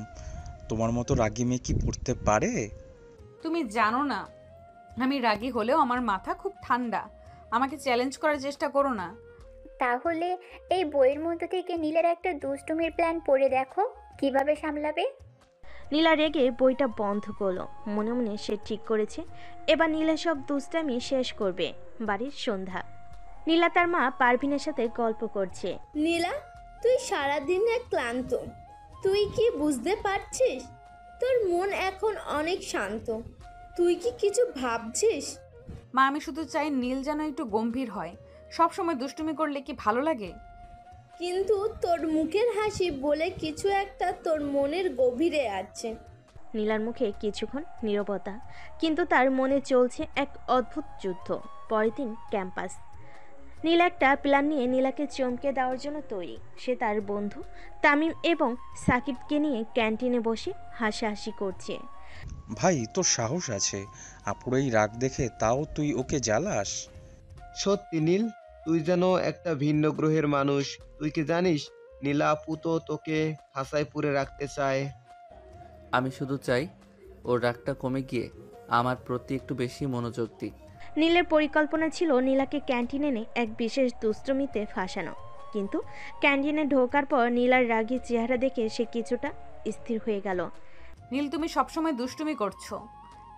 তোমার মতো রাগী মেয়ে কি পড়তে পারে? তুমি জানো না, আমি রাগী হলেও আমার মাথা খুব ঠান্ডা। আমাকে চ্যালেঞ্জ করার চেষ্টা করো না। তাহলে এই বইয়ের মধ্য থেকে নীলের একটা দুষ্টুমির প্ল্যান পড়ে দেখো, কিভাবে সামলাবে। নীলা রেগে বইটা বন্ধ করলো। মনে মনে সে ঠিক করেছে এবার নীলা সব দুষ্টামি শেষ করবে। বাড়ির সন্ধ্যা, নীলা তার মা পারভিনের সাথে গল্প করছে। নীলা, তুই সারাদিনে ক্লান্ত, তুই কি বুঝতে পারছিস? তোর মন এখন অনেক শান্ত। তুই কি কিছু ভাবছিস? মা, আমি শুধু চাই নীল যেন একটু গম্ভীর হয়। সব সময় দুষ্টুমি করলে কি ভালো লাগে? কিন্তু তোর মুখের হাসি বলে কিছু একটা তোর মনের গভীরে আছে। নীলার মুখে কিছুক্ষণ নীরবতা, কিন্তু তার মনে চলছে এক অদ্ভুত যুদ্ধ। পরের দিন ক্যাম্পাস। নীলা একটা প্ল্যান নিয়ে নীলাকে চমকে দেওয়ার জন্য তৈরি। সে তার বন্ধু তামিম এবং সাকিবকে নিয়ে ক্যান্টিনে বসে হাসাহাসি করছে। ভাই, তোর সাহস আছে। আপুর এই রাগ দেখে তাও তুই ওকে জ্বালাস? সত্যি নীল, তুই যেন একটা ভিন্ন গ্রহের মানুষ। তুই কি জানিস নীলা আপু তো তোকে খাঁচায় পুরে রাখতে চায়। আমি শুধু চাই ওর রাগটা কমে গিয়ে আমার প্রতি একটু বেশি মনোযোগ দিক। নীলের পরিকল্পনা ছিল নীলাকে ক্যান্টিনে এনে এক বিশেষ দুষ্টুমিতে ফাঁসানো, কিন্তু ক্যান্টিনে ঢোকার পর নীলার রাগী চেহারা দেখে সে কিছুটা স্থির হয়ে গেল। নীল, তুমি সবসময় দুষ্টুমি করছো।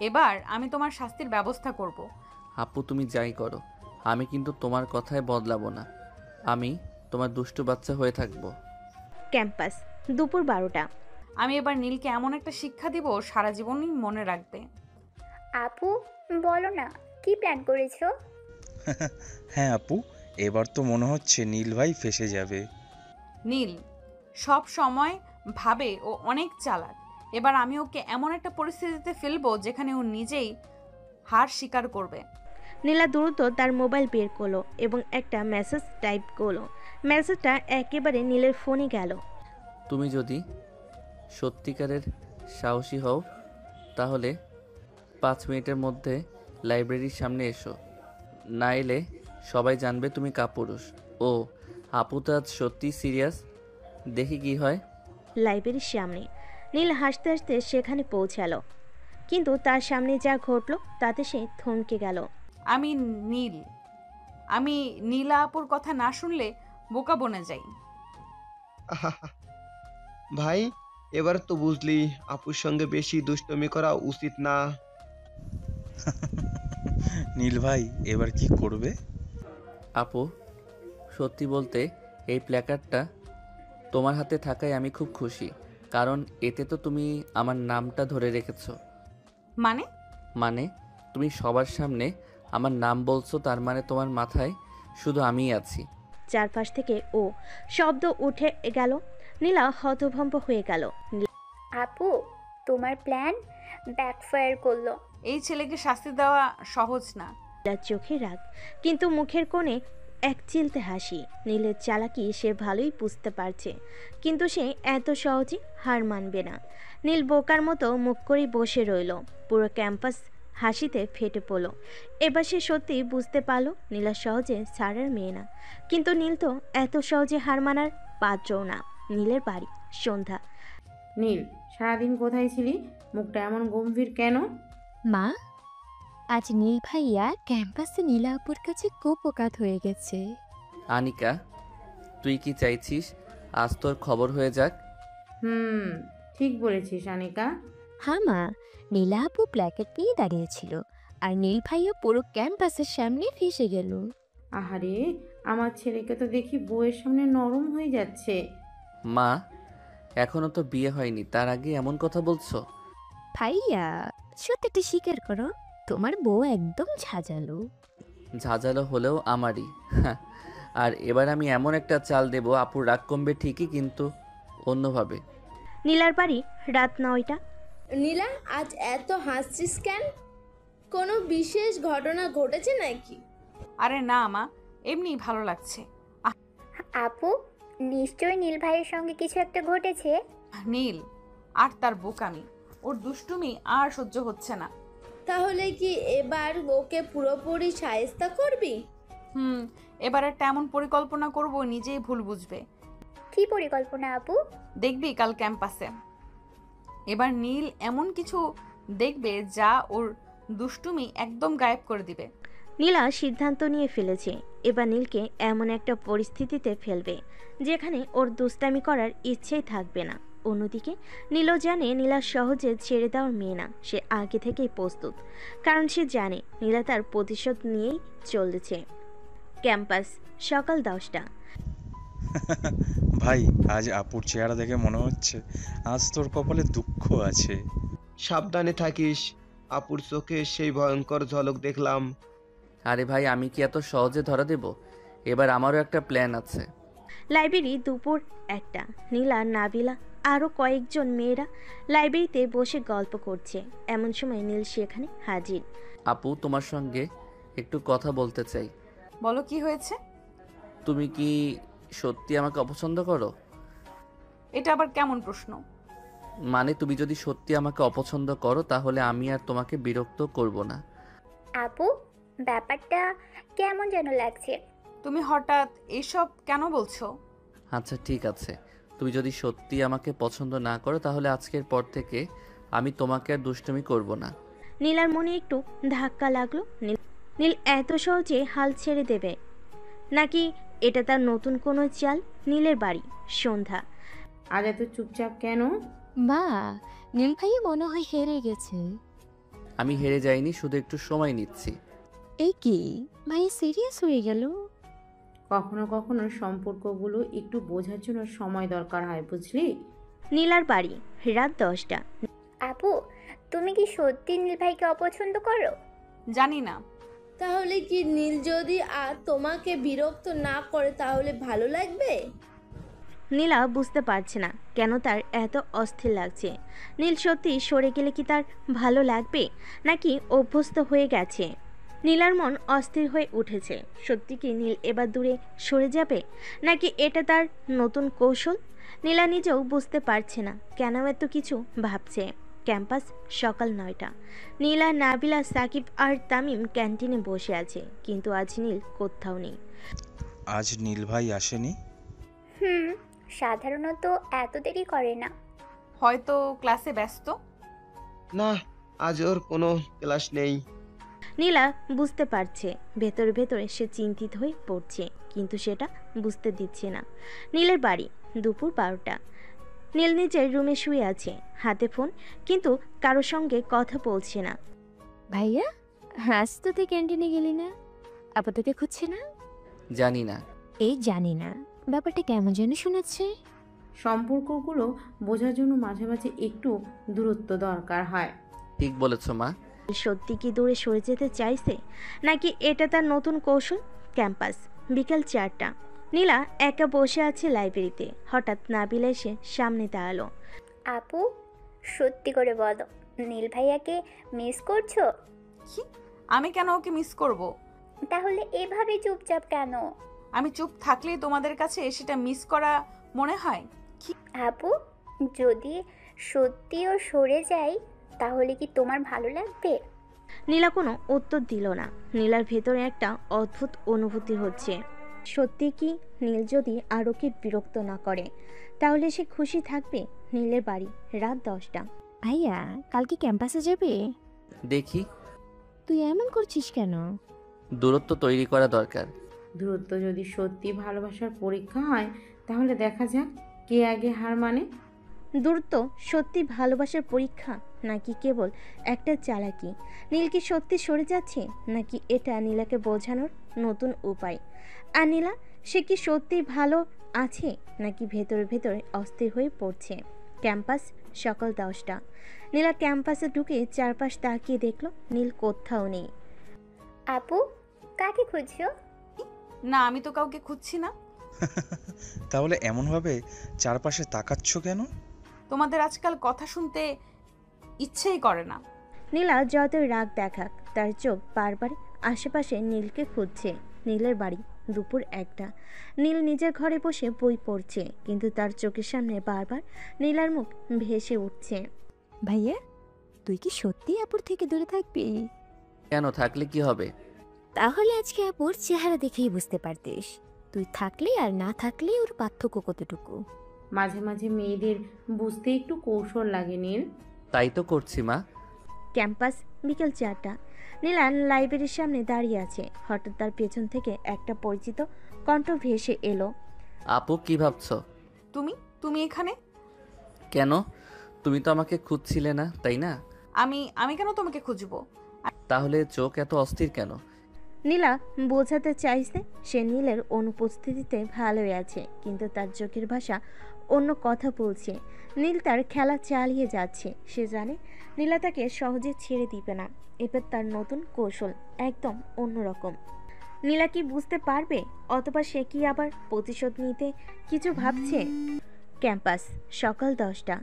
এবার আমি তোমার শাস্তির ব্যবস্থা করব। আপু তুমি যাই করো, আমি কিন্তু তোমার কথায় বদলাবো না। আমি তোমার দুষ্টু বাচ্চা হয়ে থাকবো। ক্যাম্পাস, দুপুর 12টা। আমি এবার নীলকে এমন একটা শিক্ষা দিব সারা জীবনই মনে রাখবে। আপু, বলো না কি প্ল্যান করেছো? হ্যাঁ আপু, এবার তো মনে হচ্ছে নীল ভাই ফেঁসে যাবে। নীল সব সময় ভাবে ও অনেক চালাক। এবার আমি ওকে এমন একটা পরিস্থিতিতে ফেলবো যেখানে ও নিজেই হার স্বীকার করবে। নীলা দ্রুত তার মোবাইল বের করলো এবং একটা মেসেজ টাইপ করলো। মেসেজটা একেবারে নীলের ফোনে গেল। তুমি যদি সত্যিকারের সাহসী হও তাহলে 5 মিনিটের মধ্যে লাইব্রেরির সামনে এসো, না এলে সবাই জানবে তুমি কাপুরুষ। ও আপু তো আজ সত্যি সিরিয়াস, দেখি কি হয়। লাইব্রেরির সামনে নীল হাসতে হাসতে সেখানে পৌঁছালো, কিন্তু তার সামনে যা ঘটলো তাতে সে থমকে গেল। আমি নীলা আপুর কথা না শুনলে বোকা বনে যাই। আহাহা। ভাই, এবার তো বুঝলি আপুর সঙ্গে বেশি দুষ্টুমি করা উচিত না। নীল ভাই এবার কি করবে? আপু সত্যি বলতে এই প্ল্যাকার্ডটা তোমার হাতে থাকায় আমি খুব খুশি, কারণ এতে তো তুমি আমার নামটা ধরে রেখেছো। মানে তুমি সবার সামনে আমার নাম বলছো, তার মানে তোমার মাথায় শুধু আমিই আছি। চারপাশ থেকে ও শব্দ উঠে গেল। নীলা হতভম্ব হয়ে গেল। আপু, তোমার প্ল্যান ব্যাকফায়ার করলো। এই ছেলেকে শাস্তি দেওয়া সহজ না। নীলার চোখে রাগ, কিন্তু মুখের কোণে এক চিলতে হাসি। নীলের চালাকি সে ভালোই বুঝতে পারছে, কিন্তু সে এত সহজে হার মানবে না। নীল বোকার মতো মুখ করে বসে রইল। পুরো ক্যাম্পাস হাসিতে ফেটে পড়ল। এবার সে সত্যি বুঝতে পারল নীলা সহজে ছাড়ার মেয়ে না, কিন্তু নীল তো এত সহজে হার মানার পাত্রও না। নীলের বাড়ি, সন্ধ্যা। নীল, সারাদিন কোথায় ছিলি? মুখটা এমন গম্ভীর কেন? মা, আজ নীল ভাইয়া ক্যাম্পাসে নীলা আপুর কাছে কুপোকাত হয়ে গেছে। আনিকা, তুই কি চাইছিস আজ তোর খবর হয়ে যাক? ঠিক বলেছিস আনিকা। হ্যাঁ মা, নীলা আপু প্ল্যাকেট নিয়ে দাঁড়িয়েছিল আর নীল ভাইয়া পুরো ক্যাম্পাসের সামনে ফেসে গেল। আহারে, আমার ছেলেকে তো দেখি বউয়ের সামনে নরম হয়ে যাচ্ছে। মা, এখনো তো বিয়ে হয়নি, তার আগে এমন কথা বলছো? ভাইয়া, সত্যিটা স্বীকার করো, তোমার বউ একদম ঝাঁঝালো। ঝাঁঝালো হলেও আমারই। হ্যাঁ, আর এবার আমি এমন একটা চাল দেব আপুর রাগ কমবে ঠিকই, কিন্তু অন্যভাবে। নীলার বাড়ি, রাত 9টা। নীলা, আজ এত হাসছিস কেন? কোনো বিশেষ ঘটনা ঘটেছে নাকি? আরে না মা, এমনি ভালো লাগছে। আপু, নিশ্চয়ই নীল ভাইয়ের সঙ্গে কিছু একটা ঘটেছে। নীল আর তার বোকামি, ওর দুষ্টুমি আর সহ্য হচ্ছে না। তাহলে কি এবার ওকে পুরোপুরি শায়েস্তা করবি? এবার একটা এমন পরিকল্পনা করব নিজেই ভুল বুঝবে। কি পরিকল্পনা আপু? দেখবি কাল ক্যাম্পাসে এবার নীল এমন কিছু দেখবে যা ওর দুষ্টুমি একদম গায়েব করে দিবে। নীলা সিদ্ধান্ত নিয়ে ফেলেছে এবার নীলকে এমন একটা পরিস্থিতিতে ফেলবে যেখানে ওর দুষ্টামি করার ইচ্ছেই থাকবে না। অন্যদিকে নীলও জানে নীলা সহজে ছেড়ে দেওয়ার মেয়ে না। সে আগে থেকেই প্রস্তুত, কারণ সে জানে নীলা তার প্রতিশোধ নিয়েই চলেছে। ক্যাম্পাস, সকাল 10টা। ভাই, আজ আপুর চেহারা দেখে মনে হচ্ছে আজ তোর কপালে দুঃখ আছে। সাবধানে থাকিস, আপুর চোখে সেই ভয়ঙ্কর ঝলক দেখলাম। আরে ভাই, আমি কি এত সহজে ধরা দেব? এবার আমারও একটা প্ল্যান আছে। লাইব্রেরি, দুপুর 1টা। নীলা, নাবিলা আরও কয়েকজন মেয়েরা লাইব্রেরিতে বসে গল্প করছে। এমন সময় নীল সেখানে হাজির। আপু, তোমার সঙ্গে একটু কথা বলতে চাই। বলো, কি হয়েছে? তুমি কি সত্যি আমাকে অপছন্দ করো? এটা আবার কেমন প্রশ্ন? মানে তুমি যদি সত্যি আমাকে অপছন্দ করো তাহলে আমি আর তোমাকে বিরক্ত করব না। আপু, ব্যাপারটা কেমন যেন লাগছে। তুমি হঠাৎ এসব কেন বলছো? আচ্ছা ঠিক আছে, তুমি যদি সত্যি আমাকে পছন্দ না করো তাহলে আজকের পর থেকে আমি তোমাকে আর দুষ্টুমি করব না। নীলার মনে একটু ধাক্কা লাগলো। নীল এত সহজে হাল ছেড়ে দেবে নাকি এটা তার নতুন কোনো চাল? নীলের বাড়ি, সন্ধ্যা। আজ এত চুপচাপ কেন? মা, নীল ভাইয়া মনে হয় হেরে গেছে। আমি হেরে যাইনি, শুধু একটু সময় নিচ্ছি। এই কি ভাইয়া সিরিয়াস হয়ে গেল? কখনো কখনো সম্পর্কগুলো একটু বোঝার জন্য সময় দরকার হয়, বুঝলি? নীলার বাড়ি, রাত 10টা। আপু, তুমি কি সত্যি নীল ভাইকে অপছন্দ করো? জানি না। তাহলে কি নীল যদি আর তোমাকে বিরক্ত না করে তাহলে ভালো লাগবে? নীলা বুঝতে পারছে না কেন তার এত অস্থির লাগছে। নীল সত্যি সরে গেলে কি তার ভালো লাগবে নাকি অভ্যস্ত হয়ে গেছে? নীলার মন অস্থির হয়ে উঠেছে। সত্যি কি নীল এবার দূরে সরে যাবে নাকি এটা তার নতুন কৌশল? নীলা নিজেও বুঝতে পারছে না কেন এত কিছু ভাবছে। ক্যাম্পাস, সকাল 9টা। নীলা, নাবিলা, সাকিব আর তামিম ক্যান্টিনে বসে আছে, কিন্তু আজ নীল কোথাও নেই। আজ নীল ভাই আসেনি? সাধারণত এত দেরি করে না। হয়তো ক্লাসে ব্যস্ত। না, আজ ওর কোনো ক্লাস নেই। নীলা বুঝতে পারছে ভেতরে ভেতরে সে চিন্তিত হয়ে পড়ছে, কিন্তু সেটা বুঝতে দিচ্ছে না। নীলের বাড়ি, দুপুর 12টা। নীল নিজের রুমে শুয়ে আছে, হাতে ফোন, কিন্তু কারো সঙ্গে কথা বলছে না। ভাইয়া, আজ তো তুই ক্যান্টিনে গেলি না? আপা তোকে খুঁজছে না? জানি না। এই জানি না ব্যাপারটা কেমন যেন শোনাচ্ছে। সম্পর্কগুলো বোঝার জন্য মাঝে মাঝে একটু দূরত্ব দরকার হয়। ঠিক বলেছ মা। সত্যি কি দূরে সরে যেতে চাইছে নাকি এটা তার নতুন কৌশল? ক্যাম্পাস, বিকেল 4টা। নীলা একা বসে আছে লাইব্রেরিতে। হঠাৎ নাবিলা এসে সামনে দাঁড়ালো। আপু, সত্যি করে বলো, নীল ভাইয়াকে মিস করছো? কি? আমি কেন ওকে মিস করব? তাহলে এভাবে চুপচাপ কেন? আমি চুপ থাকলেই তোমাদের কাছে সেটা মিস করা মনে হয়? আপু, যদি সত্যিও সরে যাই তাহলে কি তোমার ভালো লাগবে? নীলা কোনো উত্তর দিল না। নীলার ভেতরে একটা অদ্ভুত অনুভূতি হচ্ছে। সত্যি কি নীল যদি আরোকে বিরক্ত না করে তাহলে সে খুশি থাকবে? নীলের বাড়ি, রাত 10টা। ভাইয়া, কালকে ক্যাম্পাসে যাবে? দেখি। তুই এমন করছিস কেন? দূরত্ব তৈরি করা দরকার। দূরত্ব যদি সত্যি ভালোবাসার পরীক্ষা হয় তাহলে দেখা যাক কে আগে হার মানে। দূরত্ব সত্যি ভালোবাসার পরীক্ষা নাকি কেবল একটা চালাকি? নীল কি সত্যি সরে যাচ্ছে নাকি এটা নীলাকে বোঝানোর নতুন উপায়? আর নীলা, সে কি সত্যি ভালো আছে নাকি ভেতরে ভেতরে অস্থির হয়ে পড়ছে? ক্যাম্পাস, সকাল 10টা। নীলা ক্যাম্পাসে ঢুকে চারপাশ তাকিয়ে দেখলো নীল কোথাও নেই। আপু, কাকে খুঁজছো? না, আমি তো কাউকে খুঁজছি না। তাহলে এমনভাবে চারপাশে তাকাচ্ছ কেন? তোমাদের আজকাল কথা শুনতে ইচ্ছেই করে না। নীলা যতই রাগ দেখাক তার চোখ বারবার আশেপাশে নীলকে খুঁজছে। নীলের বাড়ি, দুপুর 1টা। নীল নিজের ঘরে বসে বই পড়ছে, কিন্তু তার চোখের সামনে বারবার নীলার মুখ ভেসে উঠছে। ভাইয়া, তুই কি সত্যি আপুর থেকে দূরে থাকবি? কেন, থাকলে কি হবে? তাহলে আজকে আপুর চেহারা দেখেই বুঝতে পারতিস তুই থাকলে আর না থাকলে ওর পার্থক্য কতটুকু। মাঝে মাঝে মেয়েদের বুঝতে একটু কৌশল লাগে নীল। তাই তো করছি মা। ক্যাম্পাস, বিকেল 4টা। নীলা লাইব্রেরির সামনে দাঁড়িয়ে আছে। হঠাৎ তার পেছন থেকে একটা পরিচিত কণ্ঠ ভেসে এলো। আপু, কি ভাবছো? তুমি তুমি এখানে? কেন? তুমি তো আমাকে খুঁজছিলে না, তাই না? আমি কেন তোমাকে খুঁজবো? তাহলে চোখ এত অস্থির কেন? নীলা বোঝাতে চাইছে সে নীলের অনুপস্থিতিতে ভালোই আছে, কিন্তু তার চোখের ভাষা অন্য কথা বলছে। নীল তার খেলা চালিয়ে যাচ্ছে। সে জানে নীলা তাকে সহজে ছেড়ে দিবে না। এবার তার নতুন কৌশল একদম অন্যরকম। নীলা কি বুঝতে পারবে, অথবা সে কি আবার প্রতিশোধ নিতে কিছু ভাবছে? ক্যাম্পাস, সকাল 10টা।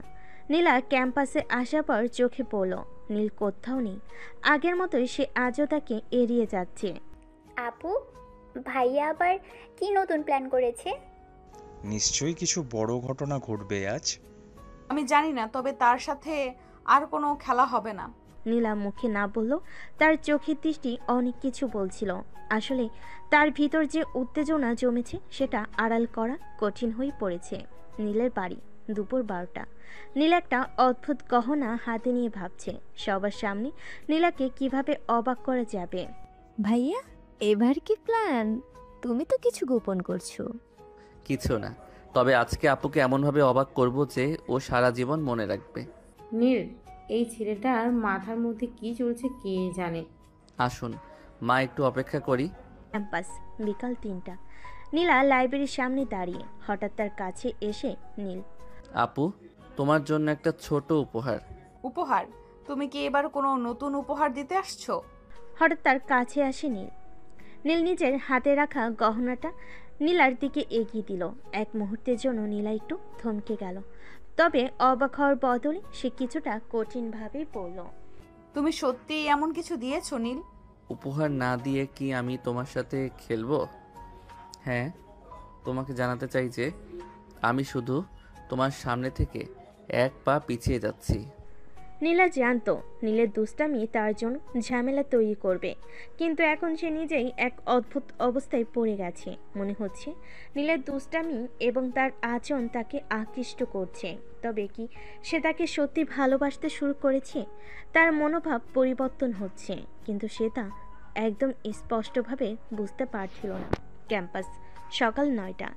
নীলা ক্যাম্পাসে আসার পর চোখে পড়ল নীল কোথাও নেই। আগের মতোই সে আজও তাকে এড়িয়ে যাচ্ছে। আপু, ভাইয়া আবার কি নতুন প্ল্যান করেছে? নিশ্চয়ই কিছু বড় ঘটনা ঘটবে আজ। আমি জানি না, তবে তার সাথে আর কোনো খেলা হবে না। নীলা মুখে না বললেও তার চোখের দৃষ্টি অনেক কিছু বলছিল। আসলে তার ভিতর যে উত্তেজনা জমেছে সেটা আড়াল করা কঠিন হয়ে পড়েছে। নীলের বাড়ি, দুপুর 12টা। নীল একটা অদ্ভুত গহনা হাতে নিয়ে ভাবছে সবার সামনে নীলাকে কিভাবে অবাক করা যাবে। ভাইয়া, এবার কি প্ল্যান? তুমি তো কিছু গোপন করছো। কিছু না, তবে আজকে আপুকে এমনভাবে অবাক করব যে ও সারা জীবন মনে রাখবে। নীল, এই ছেলেটার মাথার মধ্যে কি চলছে কে জানে। আসুন মা, একটু অপেক্ষা করি। ক্যাম্পাস, বিকাল 3টা। নীলা লাইব্রেরির সামনে দাঁড়িয়ে, হঠাৎ তার কাছে এসে নীল। আপু, তোমার জন্য একটা ছোট উপহার। উপহার? তুমি কি এবার কোনো নতুন উপহার দিতে আসছো? হঠাৎ তার কাছে আসে নীল। নীল নিজের হাতে রাখা গহনাটা নীলার দিকে এগিয়ে দিল। এক মুহূর্তের জন্য নীলা একটু থমকে গেল, তবে অবাক হওয়ার বদলে সে কিছুটা কঠিনভাবেই বলল, তুমি সত্যি এমন কিছু দিয়েছো নীল? উপহার না দিয়ে কি আমি তোমার সাথে খেলবো? হ্যাঁ, তোমাকে জানাতে চাই যে আমি শুধু তোমার সামনে থেকে এক পা পিছিয়ে যাচ্ছি। নীলা জানতো নীলের দুষ্টামি তার জন্য ঝামেলা তৈরি করবে, কিন্তু এখন সে নিজেই এক অদ্ভুত অবস্থায় পড়ে গেছে। মনে হচ্ছে নীলের দুষ্টামি এবং তার আচরণ তাকে আকৃষ্ট করছে। তবে কি সে তাকে সত্যি ভালোবাসতে শুরু করেছে? তার মনোভাব পরিবর্তন হচ্ছে, কিন্তু সে তা একদম স্পষ্টভাবে বুঝতে পারছিল না। ক্যাম্পাস, সকাল 9টা।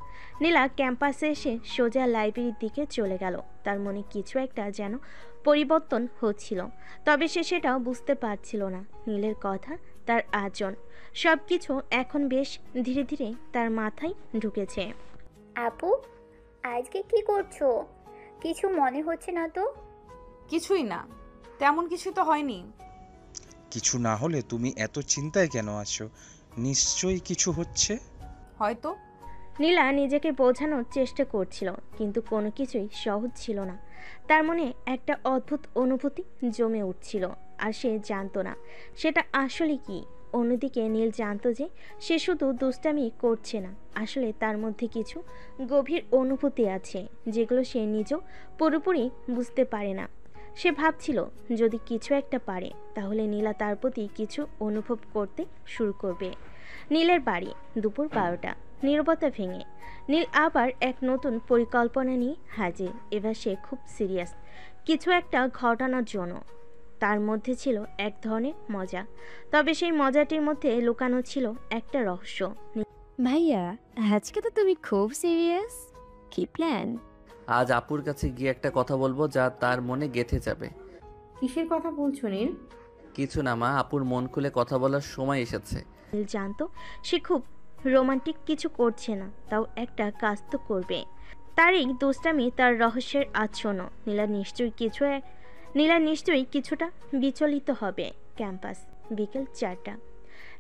নীলা ক্যাম্পাসে এসে সোজা লাইব্রেরির দিকে চলে গেল। তার মনে কিছু একটা যেন পরিবর্তন হচ্ছিল, তবে সে সেটাও বুঝতে পারছিল না। নীলের কথা, তার আচরণ, সব কিছু এখন বেশ ধীরে ধীরে তার মাথায় ঢুকেছে। আপু, আজকে কি করছো? কিছু মনে হচ্ছে না তো? কিছুই না, তেমন কিছু তো হয়নি। কিছু না হলে তুমি এত চিন্তায় কেন আছো? নিশ্চয়ই কিছু হচ্ছে। হয়তো। নীলা নিজেকে বোঝানোর চেষ্টা করছিল, কিন্তু কোনো কিছুই সহজ ছিল না। তার মনে একটা অদ্ভুত অনুভূতি জমে উঠছিল, আর সে জানতো না সেটা আসলে কি। অন্যদিকে নীল জানতো যে সে শুধু দুষ্টামি করছে না, আসলে তার মধ্যে কিছু গভীর অনুভূতি আছে যেগুলো সে নিজেও পুরোপুরি বুঝতে পারে না। সে ভাবছিল যদি কিছু একটা পারে তাহলে নীলা তার প্রতি কিছু অনুভব করতে শুরু করবে। নীলের বাড়ি, দুপুর 12টা। নীরবতা ভেঙে নীল আবার এক নতুন পরিকল্পনা নিয়ে হাজির। এবার সে খুব সিরিয়াস কিছু একটা ঘটানোর জন্য। তার মধ্যে ছিল এক ধরনের মজা, তবে সেই মজাটির মধ্যে লুকানো ছিল একটা রহস্য। ভাইয়া, আজকে তো তুমি খুব সিরিয়াস। কি প্ল্যান? আজ আপুর কাছে গিয়ে একটা কথা বলবো যা তার মনে গেঁথে যাবে। কিসের কথা বলছো নীল? কিছু না মা, আপুর মন খুলে কথা বলার সময় এসেছে। নীল জানতো সে খুব রোমান্টিক কিছু করছে না, তাও একটা কাজ তো করবে। তার এই দুষ্টামি, তার রহস্যের আচ্ছন্ন। নীলা নিশ্চয়ই কিছুটা বিচলিত হবে। ক্যাম্পাস, বিকেল 4টা।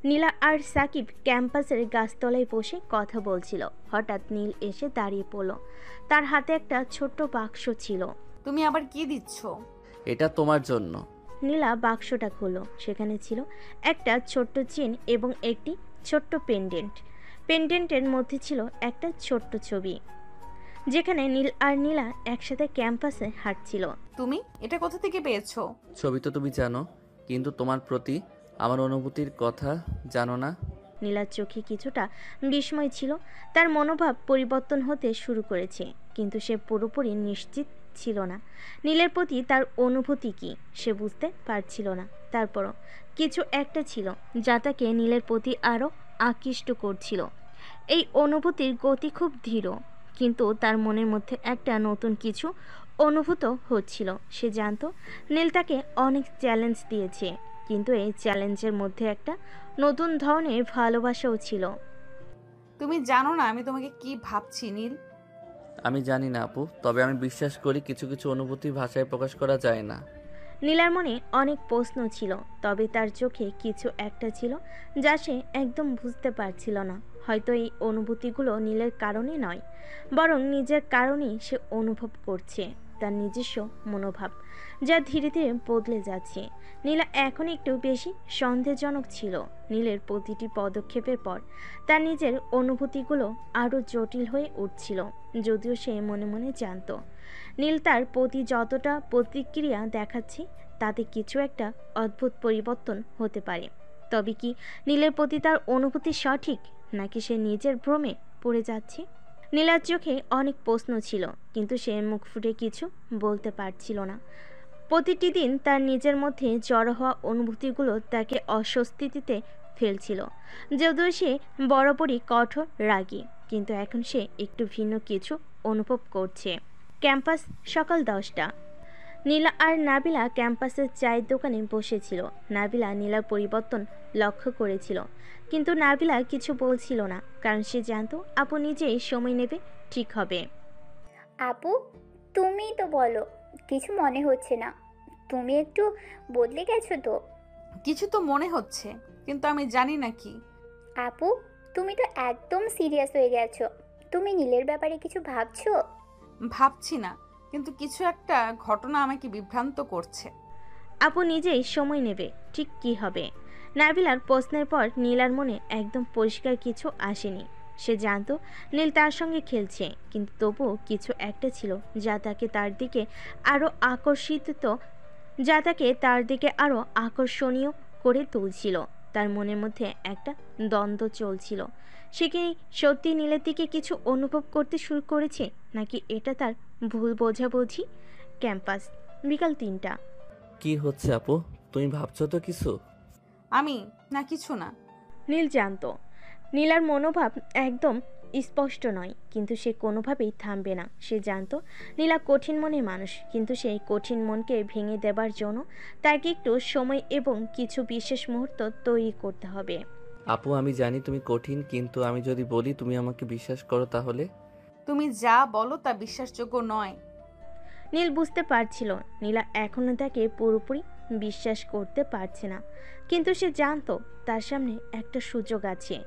নীলা আর সাকিব ক্যাম্পাসের গাছতলায় বসে কথা বলছিল। হঠাৎ নীল এসে দাঁড়িয়ে পড়ল। তার হাতে একটা ছোট্ট বাক্স ছিল। তুমি আবার কি দিচ্ছ? এটা তোমার জন্য। নীলা বাক্সটা খুলল। সেখানে ছিল একটা ছোট্ট চেন এবং একটি ছোট্ট পেন্ডেন্টের মধ্যে ছিল একটা ছোট্ট ছবি, যেখানে নীল আর নীলা একসাথে ক্যাম্পাসে হাঁটছিল। তুমি এটা কোথা থেকে পেয়েছো? ছবি তো তুমি জানো, কিন্তু তোমার প্রতি আমার অনুভূতির কথা জানো না। নীলার চোখে কিছুটা বিস্ময় ছিল। তার মনোভাব পরিবর্তন হতে শুরু করেছে, কিন্তু সে পুরোপুরি নিশ্চিত ছিল না নীলের প্রতি তার অনুভূতি কি। সে বুঝতে পারছিল না। তারপরও কিছু একটা ছিল যা তাকে নীলের প্রতি আরও আকৃষ্ট করছিল। এই অনুভূতির গতি খুব ধীর, কিন্তু তার মনের মধ্যে একটা নতুন কিছু অনুভূত হচ্ছিল। সে জানতো নীল তাকে অনেক চ্যালেঞ্জ দিয়েছে, কিন্তু এই চ্যালেঞ্জের মধ্যে একটা নতুন ধরনের ভালোবাসাও ছিল। তুমি জানো না আমি তোমাকে কি ভাবছি নীল? আমি জানি না আপু, তবে আমি বিশ্বাস করি কিছু কিছু অনুভূতি ভাষায় প্রকাশ করা যায় না। নীলার মনে অনেক প্রশ্ন ছিল, তবে তার চোখে কিছু একটা ছিল যা সে একদম বুঝতে পারছিল না। হয়তো এই অনুভূতিগুলো নীলের কারণে নয়, বরং নিজের কারণেই সে অনুভব করছে। তার নিজস্ব মনোভাব যা ধীরে ধীরে বদলে যাচ্ছে। নীলা এখন একটু বেশি সন্দেহজনক ছিল। নীলের প্রতিটি পদক্ষেপের পর তার নিজের অনুভূতিগুলো আরও জটিল হয়ে উঠছিল, যদিও সে মনে মনে জানত নীল তার প্রতি যতটা প্রতিক্রিয়া দেখাচ্ছে তাতে কিছু একটা অদ্ভুত পরিবর্তন হতে পারে। তবে কি নীলের প্রতি তার অনুভূতি সঠিক, নাকি সে নিজের ভ্রমে পড়ে যাচ্ছে? নীলার চোখে অনেক প্রশ্ন ছিল, কিন্তু সে মুখ ফুটে কিছু বলতে পারছিল না। প্রতিটি দিন তার নিজের মধ্যে জড়ো হওয়া অনুভূতিগুলো তাকে অস্বস্তিতে ফেলছিল। যদিও সে বরাবরই কঠোর রাগী, কিন্তু এখন সে একটু ভিন্ন কিছু অনুভব করছে। ক্যাম্পাস, সকাল 10টা। নীলা আর নাবিলা ক্যাম্পাসের চায়ের দোকানে বসেছিল। নাবিলা নীলার পরিবর্তন লক্ষ্য করেছিল, কিন্তু নাবিলা কিছু বলছিল না, কারণ সে জানতো আপু নিজেই সময় নেবে, ঠিক হবে। আপু, তুমিই তো বলো, কিছু মনে হচ্ছে না। তুমি একটু বদলে গেছো তো। কিছু তো মনে হচ্ছে, কিন্তু আমি জানি না কি। আপু, তুমি তো একদম সিরিয়াস হয়ে গেছো। তুমি নীলের ব্যাপারে কিছু ভাবছো? ভাবছি না, কিন্তু কিছু একটা ঘটনা আমাকে বিভ্রান্ত করছে। আপু নিজেই সময় নেবে, ঠিক কি হবে। নাবিলার প্রশ্নের পর নীলার মনে একদম পরিষ্কার কিছু আসেনি। সে জানতো নীল তার সঙ্গে খেলছে, কিন্তু তবুও কিছু একটা ছিল যা তাকে তার দিকে আরো আকর্ষণীয় করে তুলছিল। তার মনের মধ্যে একটা দ্বন্দ্ব চলছিল। সে কি সত্যি নীলের দিকে কিছু অনুভব করতে শুরু করেছে, নাকি এটা তার ভুল বোঝাবুঝি? ক্যাম্পাস, বিকাল 3টা। কি হচ্ছে আপু? তুমি ভাবছো তো কিছু? আমি না, কিছু না। নীল জানতো নীলার মনোভাব একদম স্পষ্ট নয়, কিন্তু সে কোনোভাবেই থামবে না। সে জানতো নীলা কঠিন মনের মানুষ, কিন্তু সেই কঠিন মনকে ভেঙে দেবার জন্য তাকে একটু সময় এবং কিছু বিশেষ মুহূর্ত তৈরি করতে হবে। আপু আমি জানি তুমি কঠিন, কিন্তু আমি যদি বলি তুমি আমাকে বিশ্বাস করো তাহলে? তুমি যা বলো তা বিশ্বাসযোগ্য নয়। নীল বুঝতে পারছিল নীলা এখনও তাকে পুরোপুরি বিশ্বাস করতে পারছে না, কিন্তু সে জানতো তার সামনে একটা সুযোগ আছে।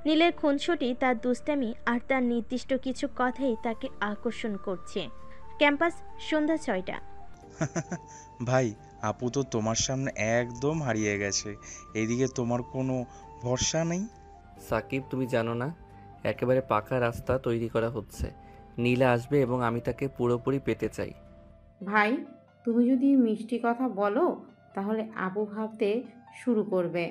নীলের খুনসুটি, তার দুষ্টামি আর তার নির্দিষ্ট কিছু কথাই তাকে আকর্ষণ করছে। ক্যাম্পাস, সন্ধ্যা 6টা। ভাই, আপু তো তোমার সামনে একদম হারিয়ে গেছে। এদিকে তোমার কোনো ভরসা নেই। সাকিব তুমি জানো না, একেবারে পাকা রাস্তা তৈরি করা হচ্ছে। নীলা আসবে এবং আমি তাকে পুরোপুরি পেতে চাই। ভাই, তুমি যদি মিষ্টি কথা বলো তাহলে আপু ভাবতে শুরু করবে।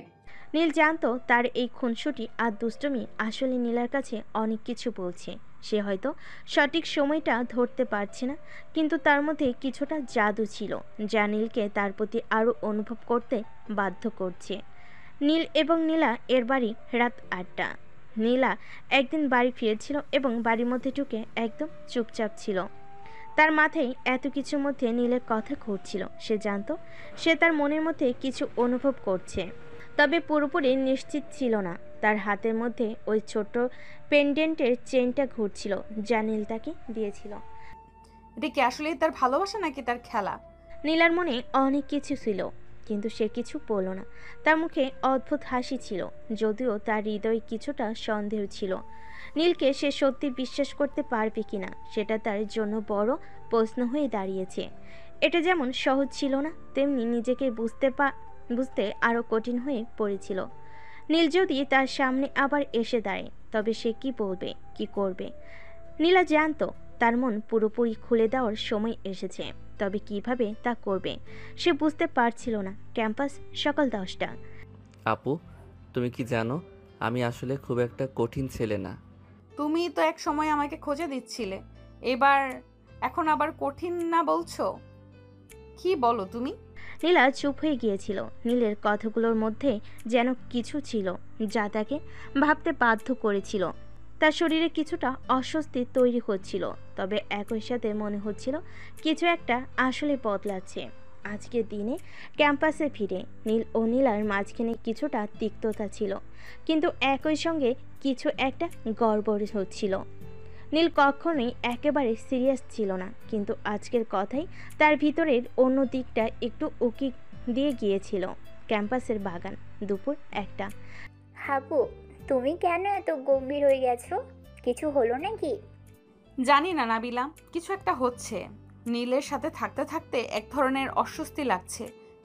নীল জানতো তার এই খুনসুটি আর দুষ্টমি আসলে নীলার কাছে অনেক কিছু বলছে। সে হয়তো সঠিক সময়টা ধরতে পারছে না, কিন্তু তার মধ্যে কিছুটা জাদু ছিল যা নীলকে তার প্রতি আরও অনুভব করতে বাধ্য করছে। নীল এবং নীলা এর বাড়ি রাত 8টা। নীলা একদিন বাড়ি ফিরেছিল এবং বাড়ির মধ্যে ঢুকে একদম চুপচাপ ছিল। তার মাথায় এত কিছুর মধ্যে নীলের কথা ঘুরছিল। সে জানতো সে তার মনের মধ্যে কিছু অনুভব করছে, তবে পুরোপুরি নিশ্চিত ছিল না। তার হাতের মধ্যে ওই ছোট পেন্ডেন্টের চেইনটা ঘুরছিল যা নীল তাকে দিয়েছিল। এটা কি আসলেই তার ভালোবাসা নাকি তার খেলা? নীলার মনে অনেক কিছু ছিল, কিন্তু সে কিছু বলল না। তার মুখে অদ্ভুত হাসি ছিল, যদিও তার হৃদয়ে কিছুটা সন্দেহ ছিল। নীলকে সে সত্যি বিশ্বাস করতে পারবে কিনা সেটা তার জন্য বড় প্রশ্ন হয়ে দাঁড়িয়েছে। এটা যেমন সহজ ছিল না, তেমনি নিজেকে বুঝতে আরও কঠিন হয়ে পড়েছিল। নীল যদি তার সামনে আবার এসে দাঁড়ায়, তবে সে কি বলবে, কি করবে? নীলা জানতো তার মন পুরোপুরি খুলে দেওয়ার সময় এসেছে, তবে কিভাবে তা করবে সে বুঝতে পারছিল না। ক্যাম্পাস, সকাল 10টা। আপু তুমি কি জানো, আমি আসলে খুব একটা কঠিন ছেলে না। তুমি তো এক সময় আমাকে খোঁজে দিচ্ছিলে, এখন আবার কঠিন না বলছো? কি বলো তুমি? নীলা চুপ হয়ে গিয়েছিল। নীলের কথাগুলোর মধ্যে যেন কিছু ছিল যা তাকে ভাবতে বাধ্য করেছিল। তার শরীরে কিছুটা অস্বস্তি তৈরি হচ্ছিল, তবে একই সাথে মনে হচ্ছিল কিছু একটা আসলে বদলাচ্ছে। আজকের দিনে ক্যাম্পাসে ফিরে নীল ও নীলার মাঝখানে কিছুটা তিক্ততা ছিল, কিন্তু একই সঙ্গে কিছু একটা গড়বড় হচ্ছিল। নীল কখনোই একেবারে সিরিয়াস ছিল না, কিন্তু আজকের কথাই তার ভিতরের অন্য দিকটা একটু উকি দিয়ে গিয়েছিল। ক্যাম্পাসের বাগান, দুপুর 1টা। হাবু, তুমি কেন এত গম্ভীর হয়ে গেছো? কিছু হলো নাকি? জানি না নাবিলা, কিছু একটা হচ্ছে। নীলের সাথে থাকতে থাকতে এক ধরনের অস্বস্তি লাগছে।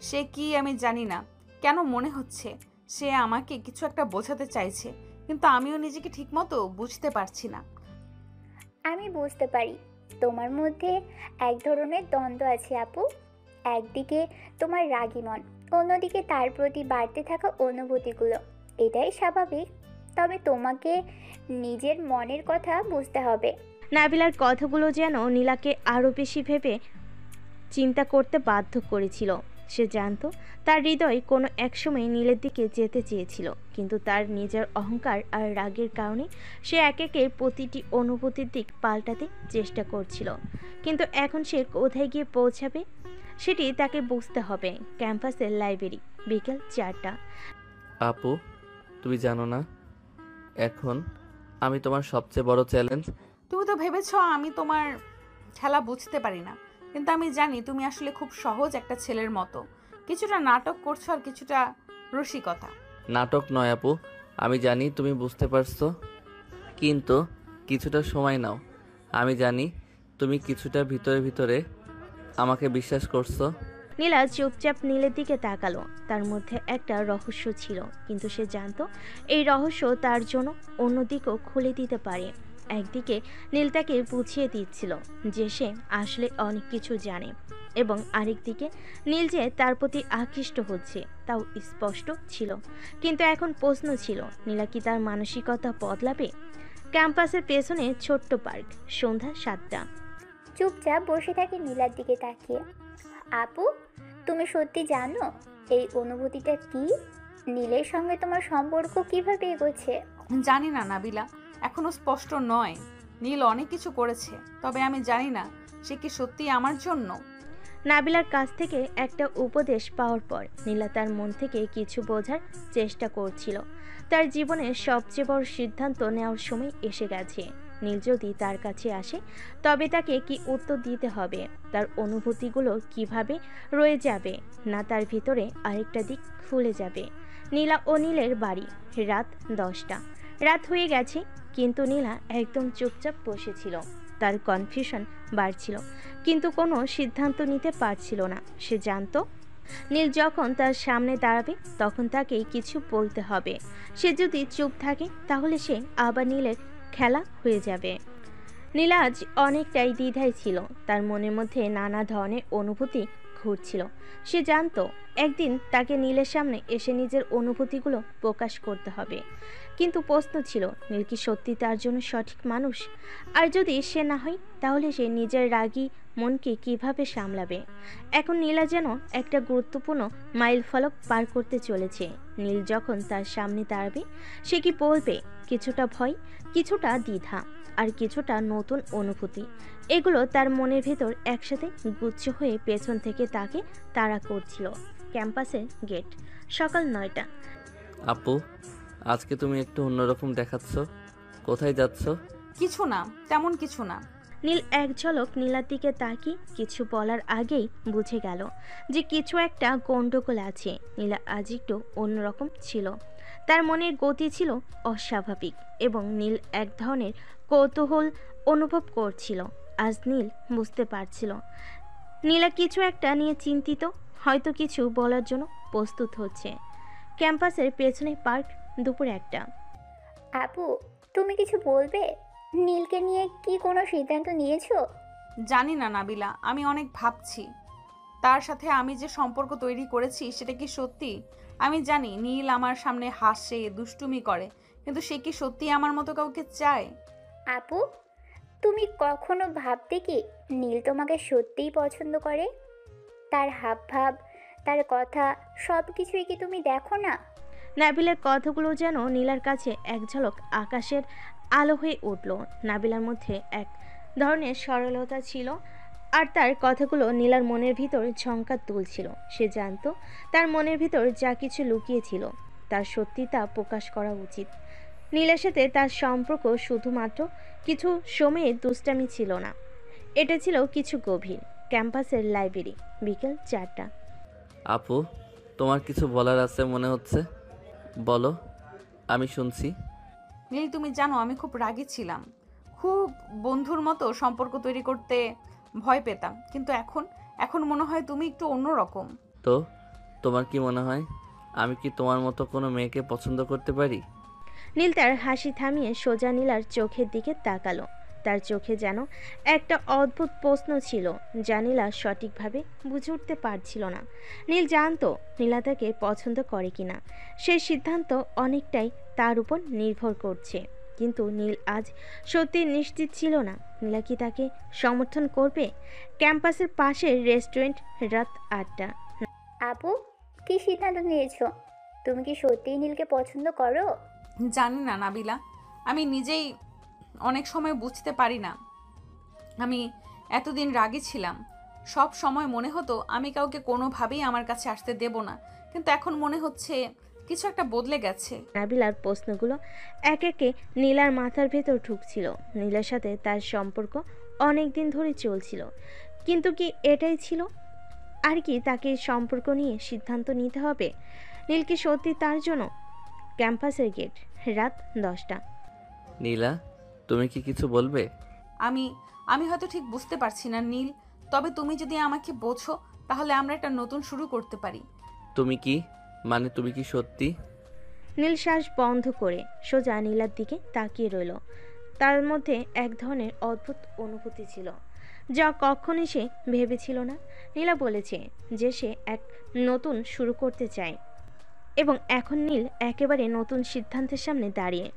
সে কি আমি জানি না, কেন মনে হচ্ছে সে আমাকে কিছু একটা বোঝাতে চাইছে, কিন্তু আমিও নিজেকে ঠিকমতো বুঝতে পারছি না। আমি বুঝতে পারি তোমার মধ্যে এক ধরনের দ্বন্দ্ব আছে আপু। একদিকে তোমার রাগী মন, অন্যদিকে তার প্রতি বাড়তে থাকা অনুভূতিগুলো। এটাই স্বাভাবিক, তবে তোমাকে নিজের মনের কথা বুঝতে হবে। নাবিলার কথাগুলো যেন নীলাকে আরও বেশি ভেবে চিন্তা করতে বাধ্য করেছিল। সে জানতো তার হৃদয় কোনো একসময় নীলের দিকে যেতে চেয়েছিল, কিন্তু তার নিজের অহংকার আর রাগের কারণে সে একে একে প্রতিটি অনুভূতির দিক পাল্টাতে চেষ্টা করছিল। কিন্তু এখন সে কোথায় গিয়ে পৌঁছাবে সেটি তাকে বুঝতে হবে। ক্যাম্পাসের লাইব্রেরি, বিকেল 4টা। আপু, তুমি জানো না এখন আমি তোমার সবচেয়ে বড় চ্যালেঞ্জ। তুমি তো ভেবেছো আমি তোমার খেলা বুঝতে পারি না, কিন্তু আমি জানি তুমি আসলে খুব সহজ একটা ছেলের মতো। কিছুটা নাটক করছো আর কিছুটা রসিকতা। নাটক নয় আপু, আমি জানি তুমি বুঝতে পারছো, কিন্তু কিছুটা সময় নাও। আমি জানি তুমি কিছুটা ভিতরে ভিতরে আমাকে বিশ্বাস করছো। নীলা চুপচাপ নীলের দিকে তাকালো। তার মধ্যে একটা রহস্য ছিল, কিন্তু সে জানতো এই রহস্য তার জন্য অন্যদিকেও খুলে দিতে পারে। একদিকে নীল তাকে বুঝিয়ে দিচ্ছিল যে সে আসলে অনেক কিছু জানে, এবং আরেকদিকে নীল যে তার প্রতি আকৃষ্ট হচ্ছে তাও স্পষ্ট ছিল। কিন্তু এখন প্রশ্ন ছিল, নীলা কি তার মানসিকতা বদলাবে? ক্যাম্পাসের পেছনে ছোট্ট পার্ক, সন্ধ্যা 7টা। চুপচাপ বসে থাকে নীলার দিকে তাকিয়ে। আপু, তুমি সত্যি জানো এই অনুভূতিটা কি? নীলের সঙ্গে তোমার সম্পর্ক কিভাবে এগোচ্ছে? জানি না নাবিলা, এখনো স্পষ্ট নয়। নীল অনেক কিছু করেছে, তবে আমি জানি না সে কি সত্যি আমার জন্য। নাবিলার কাছ থেকে একটা উপদেশ পাওয়ার পর নীলা তার মন থেকে কিছু বোঝার চেষ্টা করছিল। তার জীবনের সবচেয়ে বড় সিদ্ধান্ত নেওয়ার সময় এসে গেছে। নীল যদি তার কাছে আসে তবে তাকে কি উত্তর দিতে হবে? তার অনুভূতিগুলো কিভাবে রয়ে যাবে, না তার ভিতরে আরেকটা দিক খুলে যাবে? নীলা ও নীলের বাড়ি, রাত 10টা। রাত হয়ে গেছে, কিন্তু নীলা একদম চুপচাপ বসেছিল। তার কনফিউশন বাড়ছিল, কিন্তু কোনো সিদ্ধান্ত নিতে পারছিল না। সে জানতো নীল যখন তার সামনে দাঁড়াবে তখন তাকেই কিছু বলতে হবে। সে যদি চুপ থাকে তাহলে সে আবার নীলের খেলা হয়ে যাবে। নীলা আজ অনেকটাই দ্বিধায় ছিল। তার মনের মধ্যে নানা ধরনের অনুভূতি ঘুরছিল। সে জানতো একদিন তাকে নীলের সামনে এসে নিজের অনুভূতিগুলো প্রকাশ করতে হবে, কিন্তু প্রশ্ন ছিল নীল কি সত্যি তার জন্য সঠিক মানুষ? আর যদি সে না হয় তাহলে সে নিজের রাগী মনকে কিভাবে সামলাবে? এখন নীলা যেন একটা গুরুত্বপূর্ণ মাইল ফলক পার করতে চলেছে। নীল যখন তার সামনে দাঁড়াবে সে কি বলবে? কিছুটা ভয়, কিছুটা দ্বিধা, আর কিছুটা নতুন অনুভূতি। এগুলো তার মনের ভেতর একসাথে গুচ্ছ হয়ে পেছন থেকে তাকে তাড়া করছিল। ক্যাম্পাসের গেট, সকাল 9টা। আপু, আজকে তুমি একটু অন্যরকম দেখাচ্ছ। কোথায় যাচ্ছ? কিছু না, তেমন কিছু না। নীল এক ঝলক নীলার দিকে তাকিয়ে কিছু বলার আগেই বুঝে গেল যে কিছু একটা গন্ডগোল আছে। নীলা আজ একটু অন্যরকম ছিল। তার মনের গতি ছিল অস্বাভাবিক, এবং নীল এক ধরনের কৌতূহল অনুভব করছিল। আজ নীল বুঝতে পারছিল নীলা কিছু একটা নিয়ে চিন্তিত, হয়তো কিছু বলার জন্য প্রস্তুত হচ্ছে। ক্যাম্পাসের পেছনে পার্ক, দুপুর 1টা। আপু, তুমি কিছু বলবে? নীলকে নিয়ে কি কোনো সিদ্ধান্ত নিয়েছো? জানি না নাবিলা, আমি অনেক ভাবছি। তার সাথে আমি যে সম্পর্ক তৈরি করেছি সেটা কি সত্যি? আমি জানি নীল আমার সামনে হাসে, দুষ্টুমি করে, কিন্তু সে কি সত্যি আমার মতো কাউকে চায়? আপু, তুমি কখনো ভাবতে কি নীল তোমাকে সত্যিই পছন্দ করে? তার হাবভাব, তার কথা, সব কিছুই কি তুমি দেখো না? নাবিলার কথাগুলো যেন নীলার কাছে এক ঝলক আকাশের আলো হয়ে উঠল। নাবিলার মধ্যে এক ধরনের সরলতা ছিল, আর তার কথাগুলো নীলার মনের ভিতর ঝঙ্কার তুলছিল। সে জানতো তার মনের ভিতর যা কিছু লুকিয়েছিল তার সত্যি তা প্রকাশ করা উচিত। নীলের সাথে তার সম্পর্ক শুধুমাত্র কিছু সময়ের দুষ্টামি ছিল না, এটা ছিল কিছু গভীর। ক্যাম্পাসের লাইব্রেরি, বিকেল 4টা। আপু, তোমার কিছু বলার আছে মনে হচ্ছে, বলো, আমি শুনছি। নীল, তুমি জানো আমি খুব রাগী ছিলাম, খুব বন্ধুর মতো সম্পর্ক তৈরি করতে ভয় পেতাম, কিন্তু এখন মনে হয় তুমি একটু অন্যরকম। তো তোমার কি মনে হয় আমি কি তোমার মতো কোনো মেয়েকে পছন্দ করতে পারি? নীল তার হাসি থামিয়ে সোজা নীলার চোখের দিকে তাকালো। তার চোখে যেন একটা অদ্ভুত প্রশ্ন ছিল যা নীলা সঠিকভাবে বুঝে উঠতে পারছিল না। নীল জানতো নীলা তাকে পছন্দ করে কিনা, সেই সিদ্ধান্ত অনেকটাই তার উপর নির্ভর করছে। কিন্তু নীল আজ সত্যি নিশ্চিত ছিল না নীলা কি তাকে সমর্থন করবে। ক্যাম্পাসের পাশের রেস্টুরেন্ট, রাত 8টা। আপু, কি সিদ্ধান্ত নিয়েছো? তুমি কি সত্যিই নীলকে পছন্দ করো? জানি না নাবিলা, আমি নিজেই অনেক সময় বুঝতে পারি না। আমি এতদিন রাগী ছিলাম, সব সময় মনে হতো আমি কাউকে কোনোভাবেই আমার কাছে আসতে দেব না, কিন্তু এখন মনে হচ্ছে কিছু একটা বদলে গেছে। নাবিলার প্রশ্নগুলো এক একে নীলার মাথার ভেতর ঢুকছিল। নীলার সাথে তার সম্পর্ক অনেক দিন ধরে চলছিল, কিন্তু কি এটাই ছিল? আর কি তাকে সম্পর্ক নিয়ে সিদ্ধান্ত নিতে হবে? নীল কি সত্যি তার জন্য? ক্যাম্পাসের গেট, রাত 10টা। নীলা, তুমি কি কিছু বলবে? আমি হয়তো ঠিক বুঝতে পারছি না নীল, তবে তুমি যদি আমাকে বোঝো তাহলে আমরা একটা নতুন শুরু করতে পারি। তুমি কি তুমি কি সত্যি? নীল শ্বাস বন্ধ করে সোজা নীলার দিকে তাকিয়ে রইল। তার মধ্যে এক ধরনের অদ্ভুত অনুভূতি ছিল যা কখনই সে ভেবেছিল না। নীলা বলেছে যে সে এক নতুন শুরু করতে চায়, এবং এখন নীল একেবারে নতুন সিদ্ধান্তের সামনে দাঁড়িয়ে।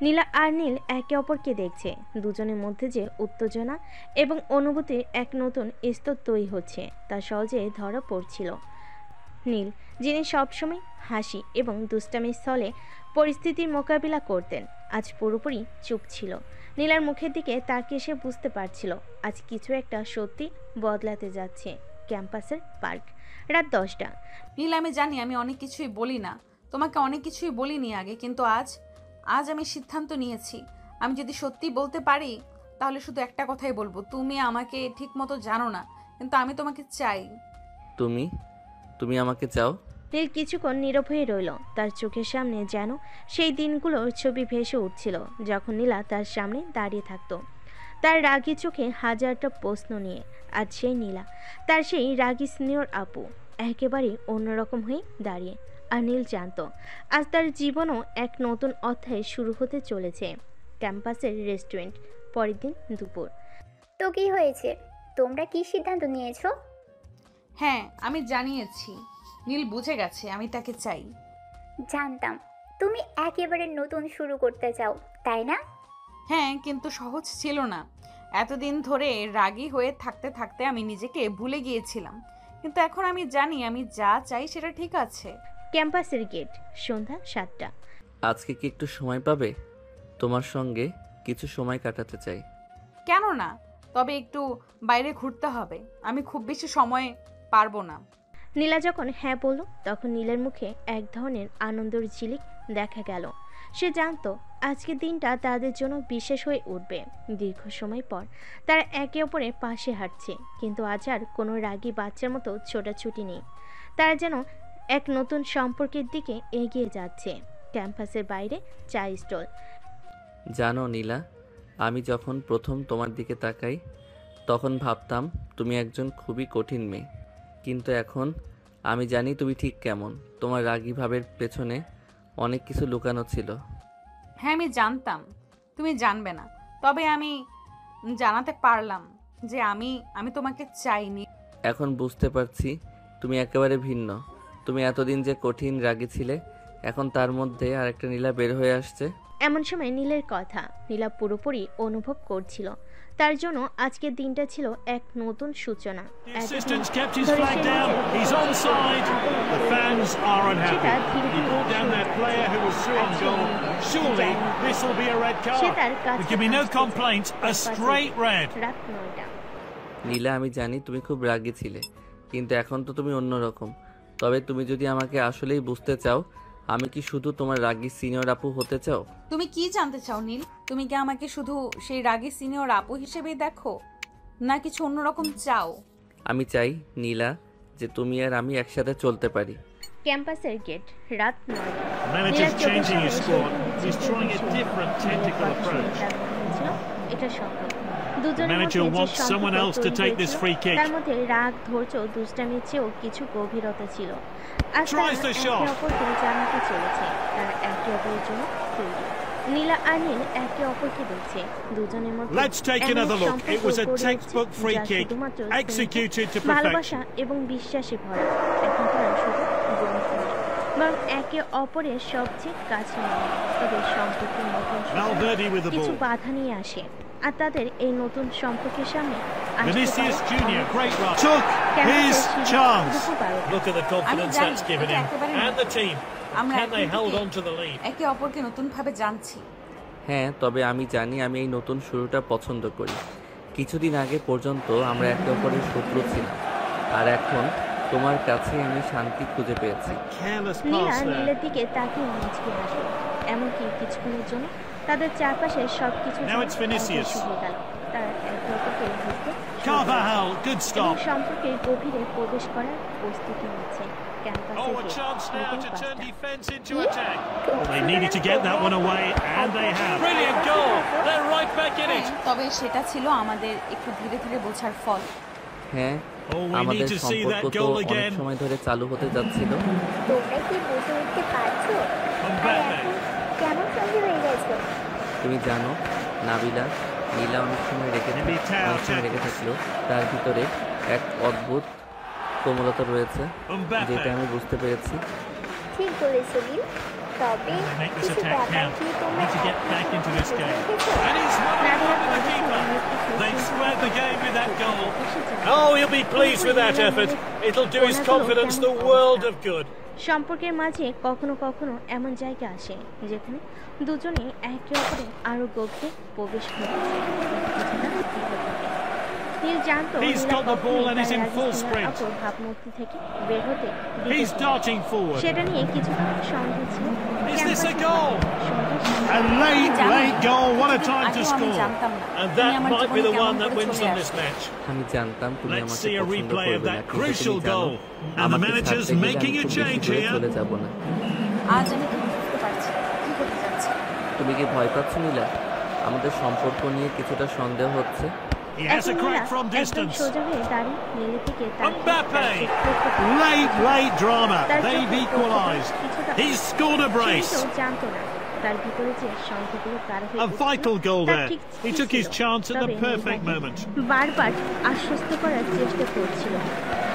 নীলা আর নীল একে অপরকে দেখছে, দুজনের মধ্যে যে উত্তেজনা এবং অনুভূতির এক নতুন স্তর তৈরি হচ্ছে তা সহজে ধরা পড়ছিল। নীল, যিনি সবসময় হাসি এবং দুষ্টামির স্থলে পরিস্থিতির মোকাবিলা করতেন, আজ পুরোপুরি চুপ ছিল। নীলার মুখের দিকে তাকিয়ে সে বুঝতে পারছিল আজ কিছু একটা সত্যি বদলাতে যাচ্ছে। ক্যাম্পাসের পার্ক, রাত 10টা। নীল, আমি জানি আমি অনেক কিছুই বলি না, তোমাকে অনেক কিছুই বলিনি আগে, কিন্তু আজ আমি সিদ্ধান্ত নিয়েছি। আমি যদি সত্যি বলতে পারি তাহলে শুধু একটা কথাই বলবো, তুমি আমাকে ঠিক মতো জানো না, কিন্তু আমি তোমাকে চাই। তুমি আমাকে চাও? নীল কিছুক্ষণ নীরব হয়ে রইল। তার চোখের সামনে যেন সেই দিনগুলোর ছবি ভেসে উঠছিল যখন নীলা তার সামনে দাঁড়িয়ে থাকতো, তার রাগী চোখে হাজারটা প্রশ্ন নিয়ে। আজ সেই নীলা, তার সেই রাগী সিনিয়র আপু, একেবারে অন্যরকম হয়ে দাঁড়িয়ে। আর নীল জানতো আজ তার জীবনও এক নতুন অধ্যায় শুরু হতে চলেছে। ক্যাম্পাসের রেস্টুরেন্ট, পরের দিন দুপুর। তো কি হয়েছে? তোমরা কি সিদ্ধান্ত নিয়েছো? হ্যাঁ, আমি জানিয়েছি। নীল বুঝে গেছে আমি তাকে চাই। জানতাম তুমি একেবারে নতুন শুরু করতে চাও, তাই না? হ্যাঁ, কিন্তু সহজ ছিল না। এতদিন ধরে রাগী হয়ে থাকতে থাকতে আমি নিজেকে ভুলে গিয়েছিলাম, কিন্তু এখন আমি জানি আমি যা চাই সেটা ঠিক আছে। ক্যাম্পাসের গেট, সন্ধ্যা 7টা। আজকে কি একটু সময় পাবে? তোমার সঙ্গে কিছু সময় কাটাতে চাই। কেন না, তবে একটু বাইরে ঘুরতে হবে। আমি খুব বেশি সময় পারবো না। নীলা যখন হ্যাঁ বলল তখন নীলের মুখে এক ধরনের আনন্দের ঝিলিক দেখা গেল। সে জানতো আজকের দিনটা তাদের জন্য বিশেষ হয়ে উঠবে। দীর্ঘ সময় পর তারা একে অপরের পাশে হাঁটছে, কিন্তু আজ আর কোনো রাগী বাচ্চার মতো ছোটাছুটি নেই। তারা যেন এক নতুন সম্পর্কের দিকে এগিয়ে যাচ্ছে। ক্যাম্পাসের বাইরে চা স্টল। জানো নীলা, আমি যখন প্রথম তোমার দিকে তাকাই তখন ভাবতাম তুমি একজন খুবই কঠিন মেয়ে, কিন্তু এখন আমি জানি তুমি ঠিক কেমন। তোমার রাগী ভাবের পেছনে অনেক কিছু লুকানো ছিল। হ্যাঁ, আমি জানতাম তুমি জানবে না, তবে আমি জানাতে পারলাম যে আমি তোমাকে চাইনি। এখন বুঝতে পারছি তুমি একেবারে ভিন্ন। তুমি এতদিন যে কঠিন রাগী ছিলে, এখন তার মধ্যে আরেকটা নীলা বের হয়ে আসছে। এমন সময় নীলের কথা নীলা পুরোপুরি অনুভব করছিল। তার জন্য আজকের দিনটা ছিল এক নতুন সূচনা। নীলা, আমি জানি তুমি খুব রাগী ছিলে, কিন্তু এখন তো তুমি অন্যরকম। তবে তুমি যদি আমাকে আসলেই বুঝতে চাও, আমি কি শুধু তোমার রাগী সিনিয়র আপু হতে চাও? তুমি কি জানতে চাও নীল? তুমি কি আমাকে শুধু সেই রাগী সিনিয়র আপু হিসেবেই দেখো, না কিছু অন্যরকম চাও? আমি চাই নীলা যে তুমি আর আমি একসাথে চলতে পারি। ক্যাম্পাসের গেট, রাত 9টা। এটা সম্ভব। দুজনের তার মধ্যে রাগ, ধৈর্য, দুষ্টামির চেয়েও কিছু গভীরতা ছিল। আজ তারা একে অপরকে জানাতে চলেছে, তারা একে অপরের জন্য তৈরি। নীলা আর নীল একে অপরকে দেখছে, দুজনের মধ্যে Let's take এমন another look. সম্পর্ক It was a গড়ে উঠছে textbook free যা kick, শুধুমাত্র executed to স্নেহ, ভালোবাসা perfection. এবং বিশ্বাসে ভরা। এখন তারা শুধু বন্ধু নয়, বরং একে অপরের সবচেয়ে কাছে নয়। তবে সম্পর্কের নতুন Valverde with the কিছু ball. বাধা নিয়ে আসে, আর তাদের এই নতুন সম্পর্কের সামনে আসতে পারে Vinicius Junior, অনেক great কিছু। run. Took ক্যাম্পাসের his সিঁড়ি chance. দুপুর 12টা। Look at the confidence জানি, that's given এটা him. একেবারে And the team. আমরা Can এখন they hold থেকে on to the lead? একে অপরকে নতুনভাবে জানছি। হ্যাঁ, তবে আমি জানি আমি এই নতুন শুরুটা পছন্দ করি। কিছুদিন আগে পর্যন্ত আমরা একে অপরের শত্রু ছিলাম, আর এখন তোমার কাছে আমি শান্তি খুঁজে পেয়েছি। Careless Nila pass there. নীলের দিকে তাকিয়ে মুচকি হাসল, এমনকি কিছুক্ষণের জন্য তাদের চারপাশে সবকিছু Now it's Vinicius. হয়ে গেল। তারা একে অপরকে বুঝতে শুরু করল Carvajal, good এবং stop. সম্পর্কের গভীরে প্রবেশ করার প্রস্তুতি নিচ্ছে। Oh, a ক্যাম্পাসে chance now নতুন to turn পাঁচটা। defence into attack. They needed to get that one away, and they have. Brilliant goal. They're right back in it. হ্যাঁ, তবে সেটা ছিল আমাদের একটু ধীরে ধীরে বোঝার ফল। হ্যাঁ, Oh, we আমাদের need to see সম্পর্ক that তো goal অনেক again. সময় ধরে চালু হতে যাচ্ছিল। তোমরা কি বুঝে উঠতে পারছো আর Mbappe. এখন কেমন সঙ্গে হয়ে গেছো? তুমি জানো নাবিলা, নীলা অনেক সময় রেখে থাকলেও তার ভিতরে এক অদ্ভুত কোমলতা রয়েছে, যেটা আমি বুঝতে পেরেছি। ঠিক বলেছো নীল, তবে Make this কিছু attack ব্যাপার count. কি We তোমরা need to get এখন back into this বুঝে game. উঠেছো? And he's won it Nabila over the পরবর্তী keeper. মুহূর্তে They've squared the game with that goal. এসে যায়। Oh, he'll be pleased with that effort. It'll do his confidence the world of good. সম্পর্কের মাঝে কখনো কখনো এমন জায়গা আসে যেখানে দুজনে একে অপরের আরো গভীরে প্রবেশ ঘটেছে। নীল জানতো He's Nila got the ball কখনোই and he's তার in আগে full স্নেহার sprint. অপর ভাবমূর্তি থেকে বের হতে দিতে He's চায়। darting forward. সেটা নিয়ে কিছুটা সন্দেহ ছিল। Is this a ক্যাম্পাসে goal? সন্দেহ A late goal. What a time to আগেও আমি score. জানতাম না And তুমি that আমার might be জীবনে the কেমন one that করে wins চলে them this আসো। match. আমি জানতাম তুমি Let's আমাকে see a পছন্দ replay of করবে না, that কিন্তু crucial তুমি জানো goal. And the আমাকে manager's ছাড়তে গেলে making আমি a খুব বেশি change দূরে here. চলে যাব না। আজ আমি ঠিক বুঝতে পারছি কি হতে যাচ্ছে। তুমি কি ভয় পাচ্ছ নীলা? আমাদের সম্পর্ক নিয়ে কিছুটা সন্দেহ হচ্ছে। He has a এখন crack নীলা from একদম distance. সোজা হয়ে দাঁড়িয়ে নীলের দিকে তাকিয়ে Mbappe. তার চোখ লক্ষ্য করে। Late drama. তার They've চোখে equalised. কিছুটা He's scored a say brace. তো জানতো না তার ভিতরে যে সংখ্যাগুলো তার হয়ে A vital goal তার there. ঠিক He took his ছিল। chance at the তবে perfect নীল moment. তাকে বারবার আশ্বস্ত করার চেষ্টা করছিল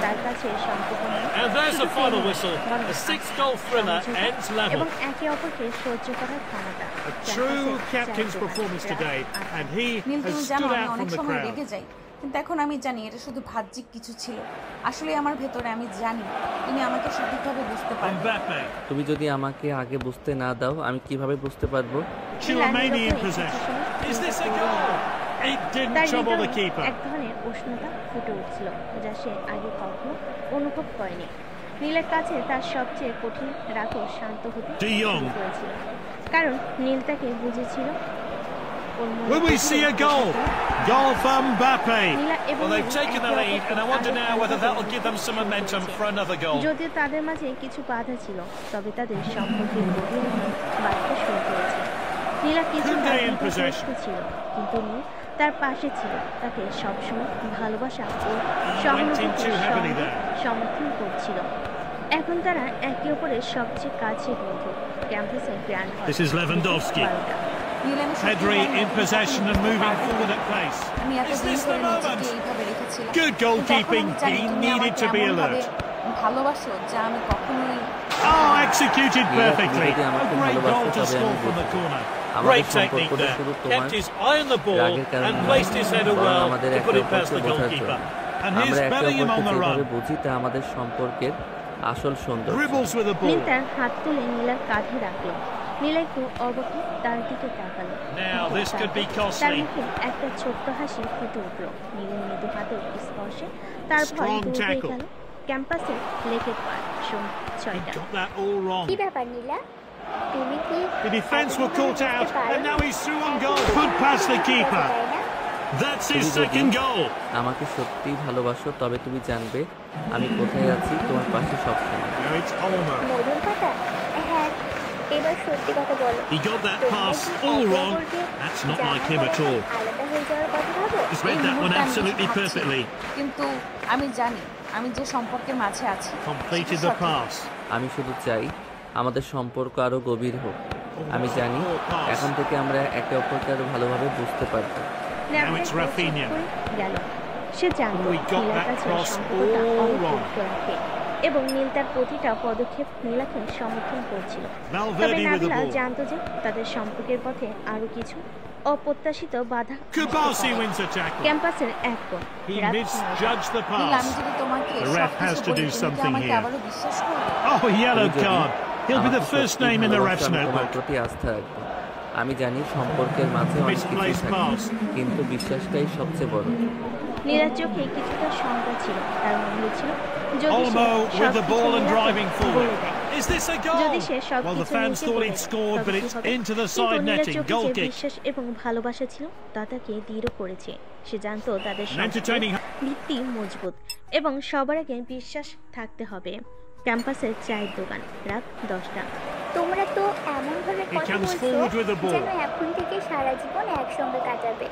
তার কাছে সম্পর্ক নয়, And there's শুধু the final প্রেম নয়, whistle. বরং The six-goal thriller সমঝোতা ends level. এবং একে অপরকে সহ্য করার ক্ষমতা। A true captain's performance today, and he Neil, has তুমি জানো stood আমি out অনেক from the সময় crowd. রেগে যাই, কিন্তু এখন আমি জানি এটা শুধু বাহ্যিক কিছু ছিল। আসলে আমার ভেতরে আমি জানি তুমি আমাকে সঠিকভাবে বুঝতে পারবে। Mbappe. তুমি যদি আমাকে আগে বুঝতে না দাও, আমি কিভাবে বুঝতে পারবো? Chouameni in possession. Is this a goal? It didn't তার trouble the হৃদয়ে keeper. এক ধরনের উষ্ণতা ফুটে উঠছিল যা সে আগে কখনো অনুভব করেনি। নীলের কাছে তার সবচেয়ে কঠিন রাগও শান্ত হতে De Jong. শুরু করেছিল, কারণ নীল তাকে বুঝেছিল। ওর মনে Will we see a goal? Goal for Mbappe. নীলা এবং Well, they've Neil taken the একে lead, অপরকে and I wonder আরো now whether ভালোভাবে that will give them some momentum for another goal. যদিও তাদের মাঝে কিছু বাধা ছিল, তবে তাদের সম্পর্কের গভীরতা বাড়তে শুরু করেছে। নীলা কিছু Koundé in possession. ছিল, কিন্তু নীল তার পাশে ছিল, তাকে সবসময় ভালোবাসা ও in সহানুভূতির too heavily there. সমর্থন করছিল। এখন তারা একে অপরের সবচেয়ে কাছের বন্ধু। ক্যাম্পাসের গ্র্যান্ড হল। This is Lewandowski. 12টা। নীল, আমি সত্যি Pedri জানি in না possession and তুমি moving পারবে। forward at pace. আমি Is এতদিন this ধরে the নিজেকে moment? এইভাবে রেখেছিলাম। Good কিন্তু এখন goalkeeping. আমি জানি He তুমি needed আমাকে to be এমনভাবে alert. ভালোবাসো যা আমি কখনোই Oh, executed Yeah, perfectly. যদি A আমাকে great ভালোবাসো goal to তবে score আমি from the বুঝবো। corner. আমাদের Great technique সম্পর্কটা there. শুধু তোমার Kept his eye on the ball রাগের কারণে and নয়, placed his header বরং well আমাদের to একে put it past অপরকে the বোঝার goalkeeper. জন্য। And here's আমরা একে Bellingham on অপরকে the যেভাবে run. বুঝি তা আমাদের সম্পর্কের আসল সৌন্দর্য। Dribbles with the Neil ball. তার হাত তুলে নীলার কাঁধে রাখলো। নীলা একটু অবাক হয়ে তার দিকে তাকালো। Now this could be তার costly. মুখে একটা ছোট্ট হাসি ফুটে উঠলো। নীলের মৃদু হাতের স্পর্শে তার ভয় Strong দূর হয়ে tackle. গেল। ক্যাম্পাসে লেকের পার সন্ধ্যা He 6টা। got that all wrong. কি ব্যাপার নীলা, তুমি কি The defence were caught out, and now he's through on goal. এখন Put past the বুঝতে keeper. তাই না? That's তুমি his যদি second goal. আমাকে সত্যিই ভালোবাসো, তবে তুমি জানবে আমি কোথায় আছি, তোমার পাশে সবসময়। Now it's Olmo. মধুর কথা? হ্যাঁ, এবার সত্যি কথা বলো। He got that তোমরা pass কি all একে wrong. অপরকে That's not জানার like him পরে at all. আলাদা হয়ে যাওয়ার কথা ভাবো? He's এই read that one মুহূর্তে আমি absolutely ভাবছি। perfectly. কিন্তু আমি জানি আমি যে সম্পর্কের মাঝে আছি Completed সেটা the সঠিক। pass. আমি শুধু চাই আমাদের সম্পর্ক আরো গভীর হোক। আমি জানি এখন থেকে আমরা একে অপরকে আরো ভালোভাবে বুঝতে পারবো। Now it's Rafinha. গেল সে জানতো We got নীলার that কাছে cross সম্পর্কটা all অনেক wrong. গুরুত্ব রাখে এবং নীল তার প্রতিটা পদক্ষেপ নীলাকে সমর্থন করছিল। তবে Valverde with the Nabila ball. জানতো যে তাদের সম্পর্কের পথে আরো কিছু অপ্রত্যাশিত বাধা আসতে Kubasi পারে। wins the tackle. ক্যাম্পাসের এক কোণ He রাত 9টা। misjudged the নীল, আমি pass. যদি তোমাকে The ref has সবকিছু to বলি, do তুমি কি something আমাকে here. আবারও বিশ্বাস করবে? Oh, yellow তুমি যদি card. He'll be the আমাকে first সত্যিই name in the ভালোবাসো, ref's আমি তোমার notebook. প্রতি আস্থা রাখবো। আমি জানি সম্পর্কের মাঝে অনেক কিছু Misplaced থাকে, pass. কিন্তু বিশ্বাসটাই সবচেয়ে বড়। নীলার চোখে কিছুটা শঙ্কা ছিল, তার মনে হয়েছিল যদি সে Olmo with the সবকিছু ball and নীলাকে driving forward. বলে দেয়, Is this a goal? যদি সে Well, the সবকিছু fans নীলকে thought বলে he'd দেয়, scored, তবে but কি it's হবে? into the কিন্তু side নীলার netting. চোখে Goal যে kick. বিশ্বাস এবং ভালোবাসা ছিল তা তাকে দৃঢ় করেছে। সে জানতো তাদের An সম্পর্কের entertaining. ভিত্তি মজবুত এবং সবার আগে বিশ্বাস থাকতে হবে। ক্যাম্পাসের চায়ের দোকান, রাত 10টা। তোমরা তো এমনভাবে He কথা comes বলছো forward with the ball. যেন এখন থেকে সারা জীবন একসঙ্গে কাটাবে।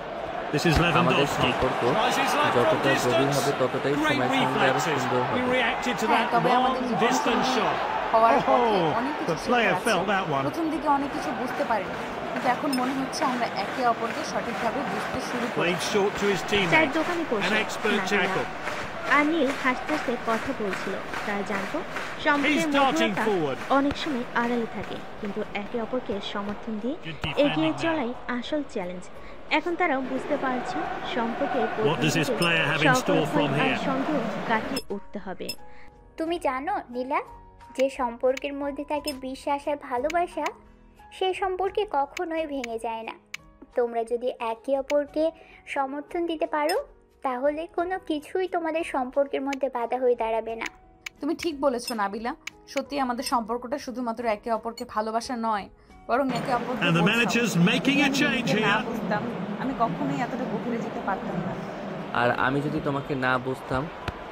This is আমাদের Lewandowski. সম্পর্ক Tries his luck from যতটা গভীর হবে distance. ততটাই Great সময়ের সঙ্গে আরো reflexes. সুন্দর He হবে। reacted to হ্যাঁ, that তবে long আমাদের জীবন distance সঙ্গী shot. হওয়ার Oh, পথে অনেক কিছু the শেখার player আছে। felt that one. প্রথম দিকে অনেক কিছু বুঝতে পারিনি, কিন্তু এখন মনে হচ্ছে আমরা একে অপরকে সঠিকভাবে বুঝতে শুরু করি। Played short to his চায়ের teammate. দোকানে An বসে expert নাবিলা tackle. আর নীল হাসতে হাসতে কথা বলছিল। তারা জানতো He's সম্পর্কের darting মধুরতা forward. অনেক সময় আড়ালে থাকে, কিন্তু একে অপরকে সমর্থন দিয়ে Good defending এগিয়ে there. চলাই আসল চ্যালেঞ্জ। এখন তারাও বুঝতে পারছে সম্পর্কের What does this player have in store from R here? সন্দেহ কাটিয়ে উঠতে হবে। তুমি জানো নীলা, যে সম্পর্কের মধ্যে থাকে বিশ্বাস আর ভালোবাসা, সেই সম্পর্কে কখনোই ভেঙে যায় না। তোমরা যদি একে অপরকে সমর্থন দিতে পারো, তাহলে কোনো কিছুই তোমাদের সম্পর্কের মধ্যে বাধা হয়ে দাঁড়াবে না। তুমি ঠিক বলেছো নাবিলা, সত্যি আমাদের সম্পর্কটা শুধুমাত্র একে অপরকে ভালোবাসা নয়, বরং একে অপরকে And the বোঝাও। manager's making a যদি আমি change নিজেকে না here. বুঝতাম, আমি কখনোই এতটা গভীরে যেতে পারতাম না। আর আমি যদি তোমাকে না বুঝতাম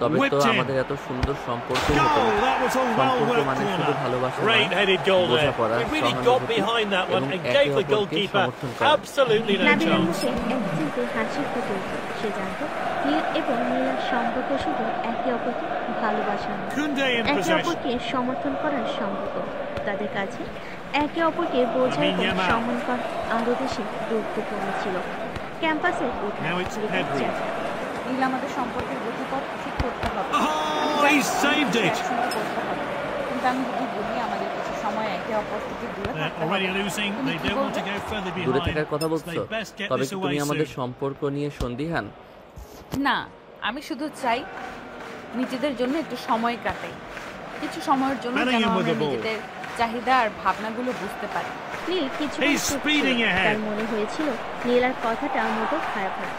তবে তো Whipped in. আমাদের এত সুন্দর সম্পর্ক হতো Goal! না। That was a সম্পর্ক well-worked মানে শুধু corner. ভালোবাসা Great নয়, headed goal there. বোঝাপড়া, He really got সহানুভূতি behind that one এবং and একে gave the অপরকে goalkeeper সমর্থন করা। absolutely no Nabila chance. মুখে এক চিলতে হাসি ফুটে উঠল। সে জানতো নীল এবং নীলার সম্পর্ক শুধু একে অপরকে ভালোবাসা নয়, Koundé in একে possession. অপরকে সমর্থন করার সম্পর্ক। তাদের কাছে একে অপরকে বোঝা এবং Lamine Yamal. সম্মান করা আরও বেশি গুরুত্বপূর্ণ ছিল। ক্যাম্পাসের উঠান, Now it's বিকেল Pedri. 4টা। নীল, আমাদের সম্পর্কের গতিপথ ঠিক করতে হবে। Oh, আমি he জানি saved কিছু it. একসঙ্গে করতে হবে, কিন্তু আমি যদি বলি আমাদের কিছু সময় একে অপর থেকে দূরে They're থাকতে already হবে, losing. তুমি They কি don't want to বলবে? go further দূরে behind. থাকার কথা So বলছো, they best get তবে this কি away তুমি আমাদের soon. সম্পর্ক নিয়ে সন্দিহান? না, আমি শুধু চাই নিজেদের জন্য একটু সময় কাটাই, কিছু সময়ের জন্য যেন Bellingham with আমরা the ball. নিজেদের চাহিদা আর ভাবনাগুলো বুঝতে পারি। নীল কিছুটা He's চুপ ছিল। speeding ahead. তার মনে হয়েছিল নীলার কথাটা মোটেও খারাপ না।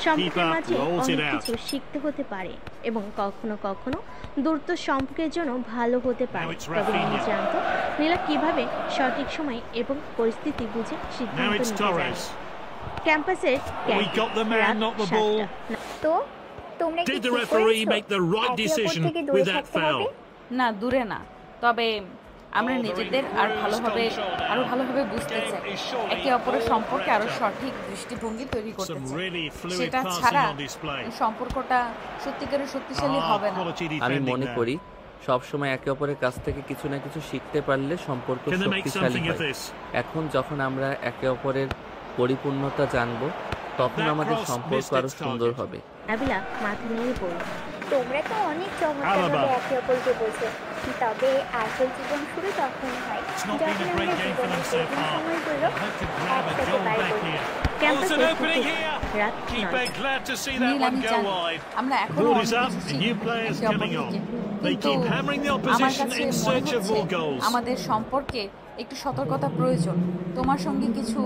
সম্পর্কের Keeper মাঝে rolls it অনেক out. কিছু শিখতে হতে পারে এবং কখনো কখনো দ্রুত সম্পর্কের জন্য ভালো হতে পারে। Now it's তবে নীল Rafinha. জানতো নীলা কিভাবে সঠিক সময় এবং পরিস্থিতি বুঝে Now সিদ্ধান্ত it's নিতে জানে। Torres. ক্যাম্পাসের We got the man, রাত not the 7টা। ball. তো তোমরা কি Did the ঠিক referee করেছো? make the right একে অপর decision থেকে দূরে with that থাকতে foul? হবে? না, দূরে না, তবে আমরা নিজেদের আর ভালোভাবে বুঝতে চাই, একে অপরের সম্পর্কে আরো সঠিক দৃষ্টিভঙ্গি তৈরি করতে Some চাই। really fluid সেটা passing ছাড়া on display. সম্পর্কটা সত্যিকারের শক্তিশালী Ah, হবে না। quality আমি defending মনে there. করি সবসময় একে অপরের কাছ থেকে কিছু না কিছু শিখতে পারলে সম্পর্ক Can they make শক্তিশালী something of হয়। this? এখন যখন আমরা একে অপরের পরিপূর্ণতা জানব তখন That আমাদের cross সম্পর্ক missed আরো its সুন্দর target. হবে। নাবিলা মাথা নেড়ে বলল, তোমরা তো অনেক চমৎকারভাবে Alaba. একে অপরকে বোঝো, তবে আসল জীবন শুরু তখনই হয় It's not যখন been a great আমরা game for জীবনের them so কঠিন far. সময়গুলো Hope to grab a একসাথে goal পার back করি। here. Oh, it's ক্যাম্পাসের an opening ক্রিকেট here. রাত Keeper 9টা। glad to see that Neel, one আমি go জানি wide. আমরা এখনো Ball অনেক is up. কিছু The new শিখব players একে অপর coming on. থেকে। They কিন্তু keep hammering the আমার opposition কাছে in মনে search of হচ্ছে more goals. আমাদের সম্পর্কে একটু সতর্কতা প্রয়োজন। তোমার সঙ্গে কিছু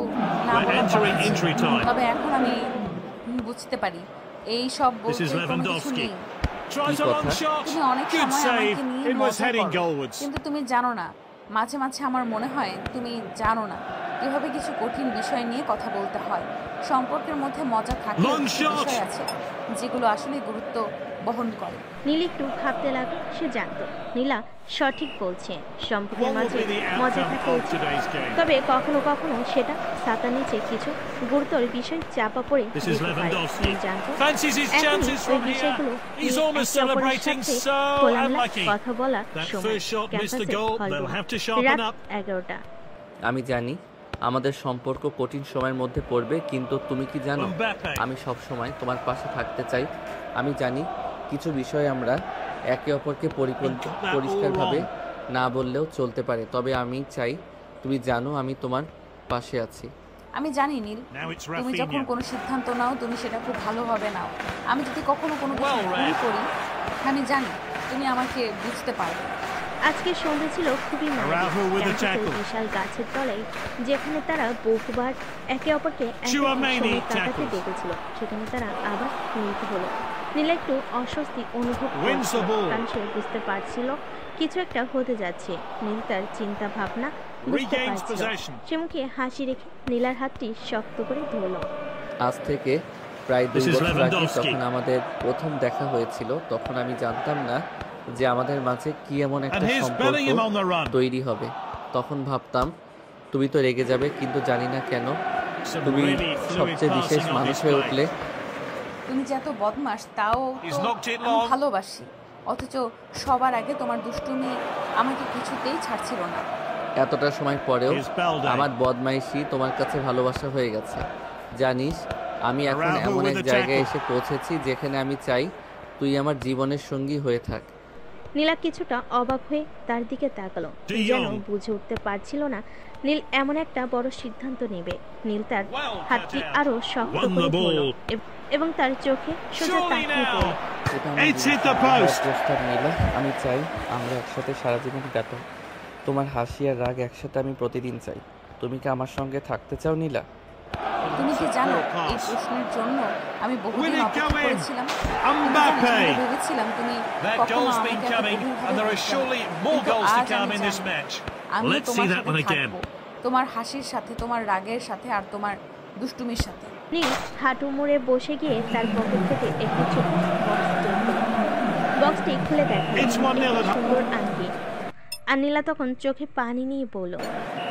না We're বলা entering কথা ছিল, injury time. তবে এখন আমি বুঝতে পারি এই সব This বলতে is কোনো কিছু Lewandowski. নেই। Tries a কি long কথা? shot. তুমি অনেক Good সময় save. আমাকে নিয়ে It was মজা heading করো, goalwards. কিন্তু তুমি জানো না, মাঝে মাঝে আমার মনে হয় তুমি জানো না কিভাবে কিছু কঠিন বিষয় নিয়ে কথা বলতে হয়। সম্পর্কের মধ্যে মজা থাকলেও Long কিছু shot. বিষয় আছে যেগুলো আসলে গুরুত্ব বহন করে। নীল একটু ভাবতে লাগলো। সে জানতো নীলা সঠিক বলছে, সম্পর্কের What will মাঝে be the মজা outcome থাকা of উচিত, today's game? তবে কখনো কখনো সেটা ছাতা নিচে কিছু গুরুতর বিষয় চাপা পড়ে This is যেতে পারে। Lewandowski. নীল জানতো Fancies his এখনই chances ওই from here. বিষয়গুলো He's নিয়ে almost একে অপরের celebrating. সাথে So খোলামেলা unlucky. কথা বলার That সময়। first shot missed the ক্যাম্পাসের goal. Hall room, They'll have to sharpen রাত up. 11টা। আমি জানি আমাদের সম্পর্ক কঠিন সময়ের মধ্যে পড়বে, কিন্তু তুমি কি জানো আমি সব সময় তোমার পাশে থাকতে চাই। আমি জানি কিছু বিষয়ে আমরা একে অপরকে পরিষ্কারভাবে না বললেও চলতে পারে, তবে আমি চাই তুমি জানো আমি তোমার পাশে আছি। আমি জানি নীল, তুমি যখন কোনো সিদ্ধান্ত নাও তুমি সেটা খুব ভালোভাবে নাও। আমি যদি কখনো কোনো কিছু ভুল করি, আমি জানি তুমি আমাকে বুঝতে পারবে। আজকে সন্ধ্যা ছিল খুবই বিশাল গাছের তলায়, যেখানে তারা বহুবার একে অপরকে কাটাতে দেখেছিল, সেখানে তারা আবার মিলিত হলো। নীলা একটু অস্বস্তি অনুভব করছিল, কারণ সে বুঝতে পারছিল কিছু একটা হতে যাচ্ছে। নীল তার চিন্তা ভাবনা বুঝতে পারছিল। সে মুখে হাসি রেখে নীলার হাতটি শক্ত করে ধরল। আজ থেকে প্রায় 2 বছর আগে যখন আমাদের প্রথম দেখা হয়েছিল, তখন আমি জানতাম না যে আমাদের মাঝে কি এমন একটা সম্পর্ক তৈরি হবে। তখন ভাবতাম তুমি তো রেগে যাবে, কিন্তু জানি না কেন তুমি সবচেয়ে বিশেষ মানুষ হয়ে উঠলে। তুমি যে এত বদমাশ তাও আমি ভালোবাসি, অথচ সবার আগে তোমার দুষ্টুমি আমাকে কিছুতেই ছাড়ছিল না। এতটা সময় পরেও আমার বদমাইশি তোমার কাছে ভালোবাসা হয়ে গেছে। জানিস আমি এখন এমন এক জায়গায় এসে পৌঁছেছি যেখানে আমি চাই তুই আমার জীবনের সঙ্গী হয়ে থাক। নীলা কিছুটা অবাক হয়ে তার দিকে তাকালো, যেন বুঝে উঠতে পারছিল না নীল এমন একটা বড় সিদ্ধান্ত নেবে। নীল তার হাতটি আরো শক্ত করে ধরল এবং তার চোখে সোজা তাকিয়ে পড়ল। প্রস্তাব নীলা, আমি চাই আমরা একসাথে সারা জীবন কাটাই। তোমার হাসি আর রাগ একসাথে আমি প্রতিদিন চাই। তুমি কি আমার সঙ্গে থাকতে চাও নীলা? তুমি কি জানো এই প্রশ্নের জন্য আমি বহুদিন অপেক্ষা করেছিলাম। ভেবেছিলাম তুমি কখনো আমাকে আমি তোমার সাথে থাকবো, তোমার হাসির সাথে, তোমার রাগের সাথে, আর তোমার দুষ্টুমির সাথে। নীল হাঁটু মুড়ে বসে গিয়ে তার পকেট থেকে একটি ছোট বক্সটি খুলে দেখে সুন্দর আংটি। আর নীলা তখন চোখে পানি নিয়ে বলল,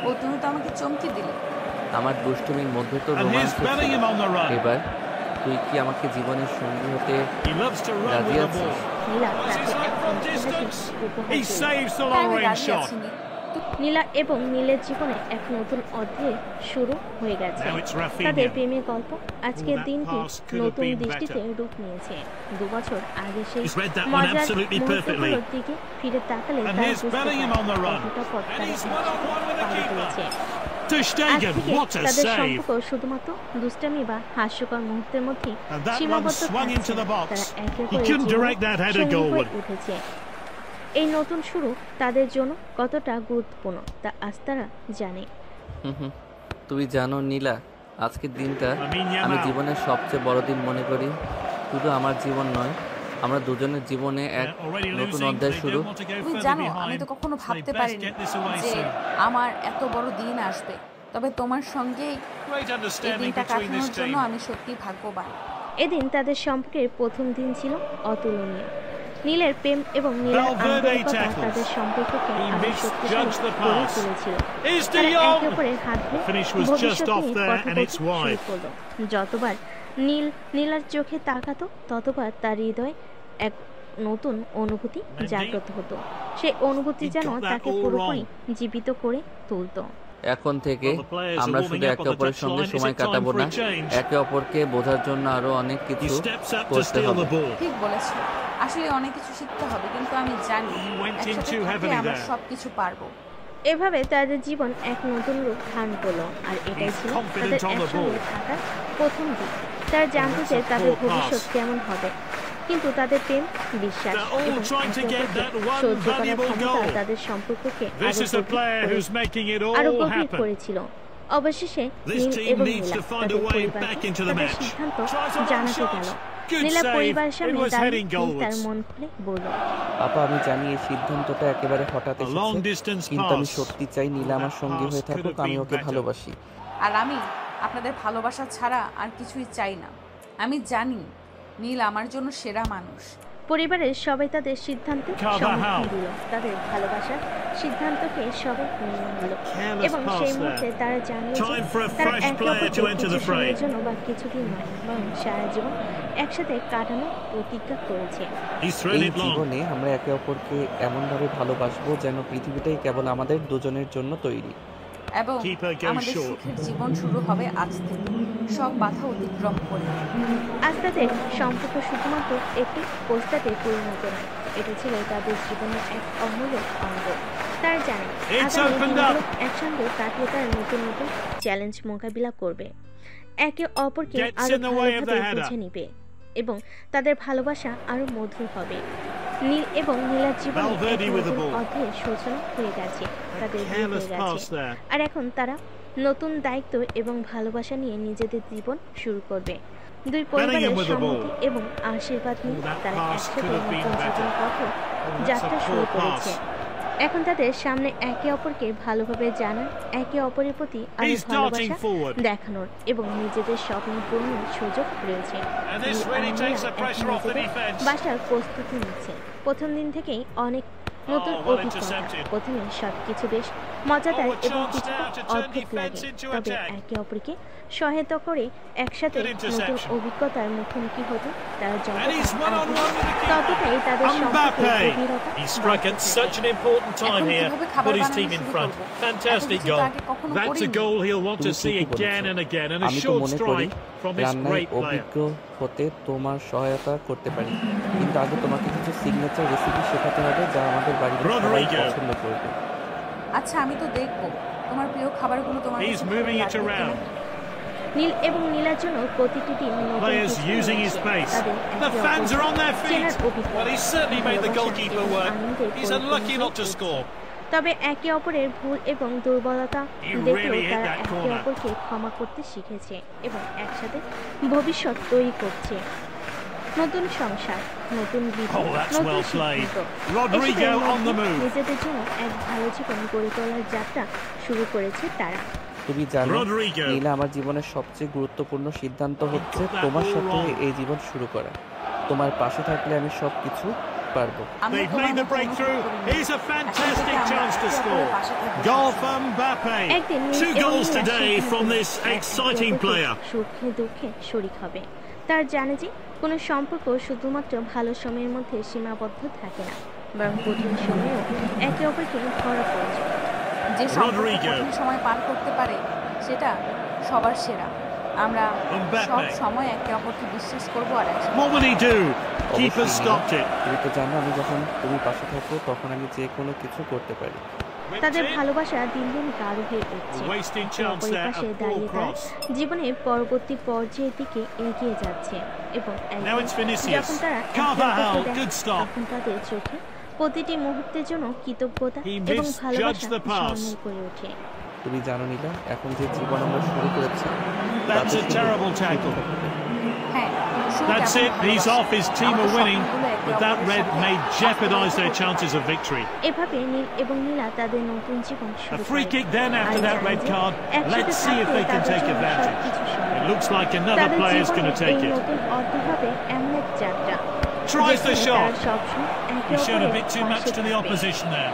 ও তুমি তো আমাকে চমকে দিলে। আমার দুষ্টুমির মধ্যে তো রোমান্স ছিল। এবার তুই কি আমাকে জীবনের সঙ্গী হতে রাজি আছিস? নীলা এবং নীলের জীবনে এক নতুন অধ্যায় শুরু হয়ে গেছে। তাদের প্রেমের গল্প আজকের দিনটি নতুন দৃষ্টিতে রূপ নিয়েছে। 2 বছর আগে সেই মজার মুহূর্তগুলোর দিকে ফিরে তাকালে তার বুঝতে পারে কতটা পথ পাড়ি দিয়েছে। তাদের সম্পর্ক শুধুমাত্র দুষ্টামি বা হাস্যকর মুহূর্তের মধ্যে সীমাবদ্ধ থাকছে। তারা একে অপরের উঠেছে। এই নতুন শুরু তাদের জন্য কতটা গুরুত্বপূর্ণ তা আজ তারা জানে। তুমি জানো নীলা, আজকের দিনটা আমি জীবনের সবচেয়ে বড় দিন মনে করি। শুধু আমার জীবন নয়, আমরা দুজনের জীবনে এক নতুন অধ্যায় শুরু। তুমি জানো আমি তো কখনো ভাবতে পারিনি যে আমার এত বড় দিন আসবে, তবে তোমার সঙ্গে এই দিনটা কাটানোর জন্য আমি সত্যি ভাগ্যবান। এদিন তাদের সম্পর্কের প্রথম দিন ছিল অতুলনীয়। নীলের প্রেম এবং নীলার আন্তরিকতা তাদের সম্পর্ককে আরো শক্তিশালী করে তুলেছিল। তারা একে অপরের হাত ধরে ভবিষ্যৎ নিয়ে কথা বলতে শুরু করলো। যতবার নীল নীলার চোখে তাকাতো, ততবার তার হৃদয়ে এক নতুন অনুভূতি জাগ্রত হতো। সেই অনুভূতি যেন তাকে পুরোপুরি জীবিত করে তুলতো। এখন থেকে আমরা শুধু একে অপরের সঙ্গে সময় কাটাবো না, একে অপরকে বোঝার জন্য আরো অনেক কিছু করতে হবে। ঠিক বলেছো, আসলে অনেক কিছু শিখতে হবে, কিন্তু আমি জানি একসাথে থাকলে আমরা সবকিছু পারবো। এভাবে তাদের জীবন এক নতুন রূপ ধারণ করলো, আর এটাই ছিল তাদের একসঙ্গে থাকার প্রথম দিন। তারা জানতো যে তাদের ভবিষ্যৎ কেমন হবে, কিন্তু তাদের প্রেম, বিশ্বাস এবং সহ্য করার ক্ষমতা তাদের সম্পর্ককে আরো গভীর করেছিল। অবশেষে নীল এবং নীলা তাদের পরিবারকে তাদের সিদ্ধান্ত জানাতে গেল। নীলা পরিবারের সামনে দাঁড়িয়ে তার মন খুলে বলল, আপা আমি জানি এই সিদ্ধান্তটা একেবারে হঠাৎ এসেছে, কিন্তু আমি সত্যি চাই নীলা আমার সঙ্গী হয়ে থাকুক। আমি ওকে ভালোবাসি, আর আমি আপনাদের ভালোবাসা ছাড়া আর কিছুই চাই না। আমি জানি নীল আমার জন্য সেরা মানুষ। পরিবারের সবাই তাদের সিদ্ধান্তে সমর্থন দিল। তাদের ভালোবাসার সিদ্ধান্তকে সবাই মেনে নিল এবং সেই মুহূর্তে তারা জানল যে তারা একে অপরকে কিছু সময়ের জন্য বা কিছুদিন নয়, বরং সারা জীবন একসাথে কাটানোর প্রতিজ্ঞা করেছে। এই জীবনে আমরা একে অপরকে এমনভাবে ভালোবাসবো যেন পৃথিবীটাই কেবল আমাদের দুজনের জন্য তৈরি। এবং Keeper goes আমাদের short. সুখের জীবন শুরু হবে আজ থেকে, সব বাধা অতিক্রম করে। আজ তাদের সম্পর্ক শুধুমাত্র একটি প্রস্তাবে পরিণত নয়, এটা ছিল তাদের জীবনের এক অমূল্য অঙ্গ। তারা জানে It's আগামী opened দিনগুলো up. একসঙ্গে কাটিয়ে তারা নতুন নতুন চ্যালেঞ্জ মোকাবিলা করবে, একে অপরকে Gets আরো in the way of the ভালোভাবে header. বুঝে নিবে এবং তাদের ভালোবাসা আরো মধুর হবে। নীল এবং নীলার জীবনে এক Valverde with the নতুন ball. অধ্যায়ের সূচনা হয়ে গেছে, তাদের বিয়ে Careless হয়ে pass গেছে, there. আর এখন তারা নতুন দায়িত্ব এবং ভালোবাসা নিয়ে নিজেদের জীবন শুরু করবে। দুই পরিবারের Bellingham with the ball. সম্মতি এবং আশীর্বাদ নিয়ে Oh, that তারা pass একসাথে could have been নতুন better. জীবন পথে Oh, that's যাত্রা a শুরু poor করেছে। pass. এখন তাদের সামনে একে অপরকে ভালোভাবে জানার, একে অপরের প্রতি আরো He's darting ভালোবাসা forward. দেখানোর এবং নিজেদের স্বপ্ন পূরণের সুযোগ রয়েছে। And this Neil really R takes Nila the pressure এখন off the নিজেদের defence. বাসার প্রস্তুতি নিচ্ছে। প্রথম দিন থেকেই অনেক নতুন Oh, well অভিজ্ঞতা। intercepted. প্রথমে সবকিছু বেশ মজাদার Oh, a এবং chance কিছুটা now to turn অদ্ভুত defence লাগে, into তবে attack. একে অপরকে সহায়তা করে একসাথে Good নতুন interception. অভিজ্ঞতার মুখোমুখি হতে তারা যতটা And he's one-on-one আগ্রহী, with the keeper. ততটাই তাদের সম্পর্কে Mbappe. গভীরতা He struck at বাড়তে such থাকে। an important time এখন here, কিভাবে খাবার put his বানানো team in শুরু front. করব? Fantastic এত কিছু তো goal. আগে কখনো That's a করিনি। goal he'll want to তুমি see ঠিকই বলেছো। again and again, and a আমি তো short মনে করি strike from this রান্নায় great player. অভিজ্ঞ হতে তোমার সহায়তা করতে পারি, কিন্তু আগে তোমাকে কিছু সিগনেচার রেসিপি শেখাতে হবে যা আমাদের বাড়িতে সবাই Rodrigo. পছন্দ করবে। আচ্ছা, আমি তো দেখবো তোমার প্রিয় খাবারগুলো তোমার He's কাছে ভালো moving it লাগবে কিনা। around. নীল এবং নীলার জন্য প্রতিটি দিন নতুন Players কিছু using নিয়ে his আসে। pace. তাদের The একে fans are on their অপরকে feet. চেনার অভিজ্ঞতা, Well, he's certainly made the ভালোবাসা goalkeeper এবং work. আনন্দের He's unlucky not to পরিপূর্ণ score. তবে একে অপরের ভুল এবং দুর্বলতা He দেখলেও really hit তারা that একে corner. অপরকে ক্ষমা করতে শিখেছে এবং একসাথে ভবিষ্যৎ তৈরি করছে। নতুন সংসার, নতুন বিধি, Oh, that's নতুন well played. সিদ্ধান্ত, Rodrigo এসবের on the মধ্যে move. নিজেদের জন্য এক ভালো জীবন গড়ে তোলার যাত্রা শুরু করেছে তারা। তুমি জানো Rodrigo. নীলা, আমার জীবনের সবচেয়ে গুরুত্বপূর্ণ সিদ্ধান্ত হচ্ছে got that তোমার all সাথে wrong. এই জীবন শুরু করা। তোমার পাশে থাকলে আমি সব কিছু পারবো। আমিও They've তোমার made the মতো breakthrough. অনুভব করিনি। Here's a এখন fantastic থেকে আমরা chance to একে score. অপরের পাশে থাকবো Goal সবসময়। from Mbappe. একদিন নীল 2 এবং goals নীলা today সিদ্ধান্ত from নেয় this তারা একে exciting অপরকে player. সুখে দুঃখে শরিক হবে। তার জানে যে কোনো সম্পর্ক শুধুমাত্র ভালো সময়ের মধ্যে সীমাবদ্ধ থাকে না, বরং কঠিন সময়েও একে অপরকে ধরা প্রয়োজন। যে সম্পর্ক Rodrigo. কঠিন সময় পার করতে পারে সেটা সবার সেরা। আমরা Mbappe. সব সময় একে অপরকে বিশ্বাস করবো আর একসাথে What will he do? Keeper অবশ্যই stopped it. তুমি তো জানো আমি যখন তুমি পাশে থাকো তখন আমি যে কোনো কিছু করতে পারি। তাদের Whipped in. ভালোবাসা দিন দিন গাঢ় হয়ে উঠছে। A wasted একে chance অপরের there, পাশে a poor দাঁড়িয়ে তারা cross. জীবনের পরবর্তী পর্যায়ের দিকে এগিয়ে যাচ্ছে এবং Now একদিন it's Vinicius. যখন তারা একে Carvajal, অপরকে দেখে, good stop. তখন তাদের চোখে প্রতিটি মুহূর্তের জন্য কৃতজ্ঞতা He এবং misjudged ভালোবাসা the pass. ঝলমল করে ওঠে। তুমি জানো নীলা, এখন যে জীবন আমরা শুরু করেছি That's তাতে a শুধু terrible tackle. হ্যাঁ, শুরুতে That's এমন it. He's ভালোবাসা। off. His team আমাদের are winning, স্বপ্নগুলো একে but that অপরের red সাথে may বাস্তবায়িত jeopardise their করতে chances of victory. এভাবে নীল এবং নীলা তাদের নতুন জীবন A শুরু free করে। kick then after R that জানে red যে card. একসাথে Let's see if থাকলে they can তাদের take জন্য advantage. সবকিছু সম্ভব। It looks like another তাদের player's going to জীবনের এই take it. নতুন অধ্যায় হবে এমন এক যাত্রা Tries the যেখানে shot. তারা সবসময় একে He showed a অপরের bit too much পাশে to the থাকবে। opposition there.